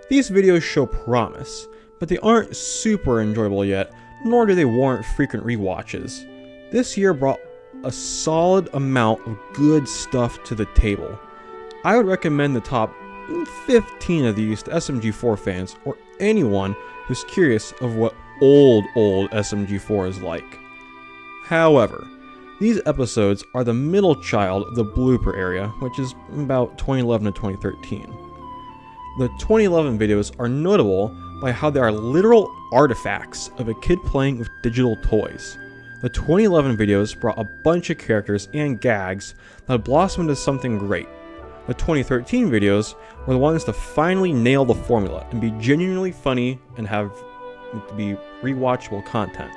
These videos show promise, but they aren't super enjoyable yet, nor do they warrant frequent rewatches. This year brought a solid amount of good stuff to the table. I would recommend the top 15 of these to SMG4 fans or anyone who's curious of what old SMG4 is like. However, these episodes are the middle child of the blooper area, which is about 2011 to 2013. The 2011 videos are notable by how they are literal artifacts of a kid playing with digital toys. The 2011 videos brought a bunch of characters and gags that blossomed into something great. The 2013 videos were the ones to finally nail the formula and be genuinely funny and have to be rewatchable content.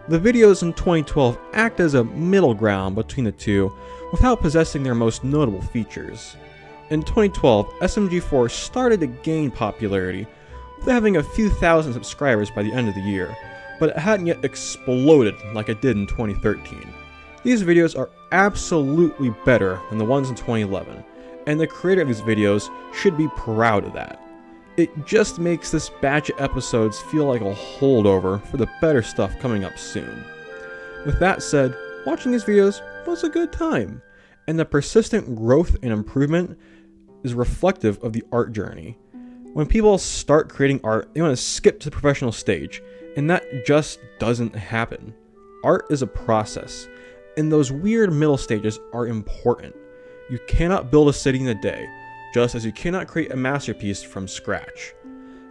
The videos in 2012 act as a middle ground between the two without possessing their most notable features. In 2012, SMG4 started to gain popularity, with having a few thousand subscribers by the end of the year, but it hadn't yet exploded like it did in 2013. These videos are absolutely better than the ones in 2011, and the creator of these videos should be proud of that. It just makes this batch of episodes feel like a holdover for the better stuff coming up soon. With that said, watching these videos was a good time, and the persistent growth and improvement is reflective of the art journey. When people start creating art, they want to skip to the professional stage, and that just doesn't happen. Art is a process, and those weird middle stages are important. You cannot build a city in a day, just as you cannot create a masterpiece from scratch.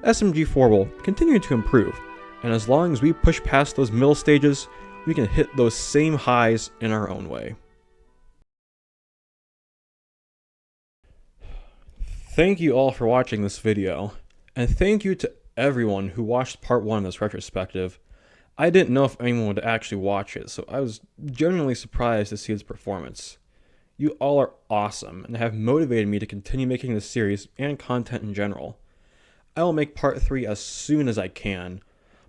SMG4 will continue to improve, and as long as we push past those middle stages, we can hit those same highs in our own way. Thank you all for watching this video, and thank you to everyone who watched part 1 of this retrospective. I didn't know if anyone would actually watch it, so I was genuinely surprised to see its performance. You all are awesome and have motivated me to continue making this series and content in general. I will make part 3 as soon as I can,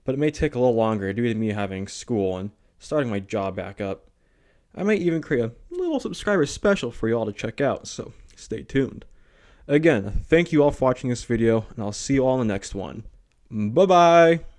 but it may take a little longer due to me having school and starting my job back up. I might even create a little subscriber special for you all to check out, so stay tuned. Again, thank you all for watching this video, and I'll see you all in the next one. Bye-bye!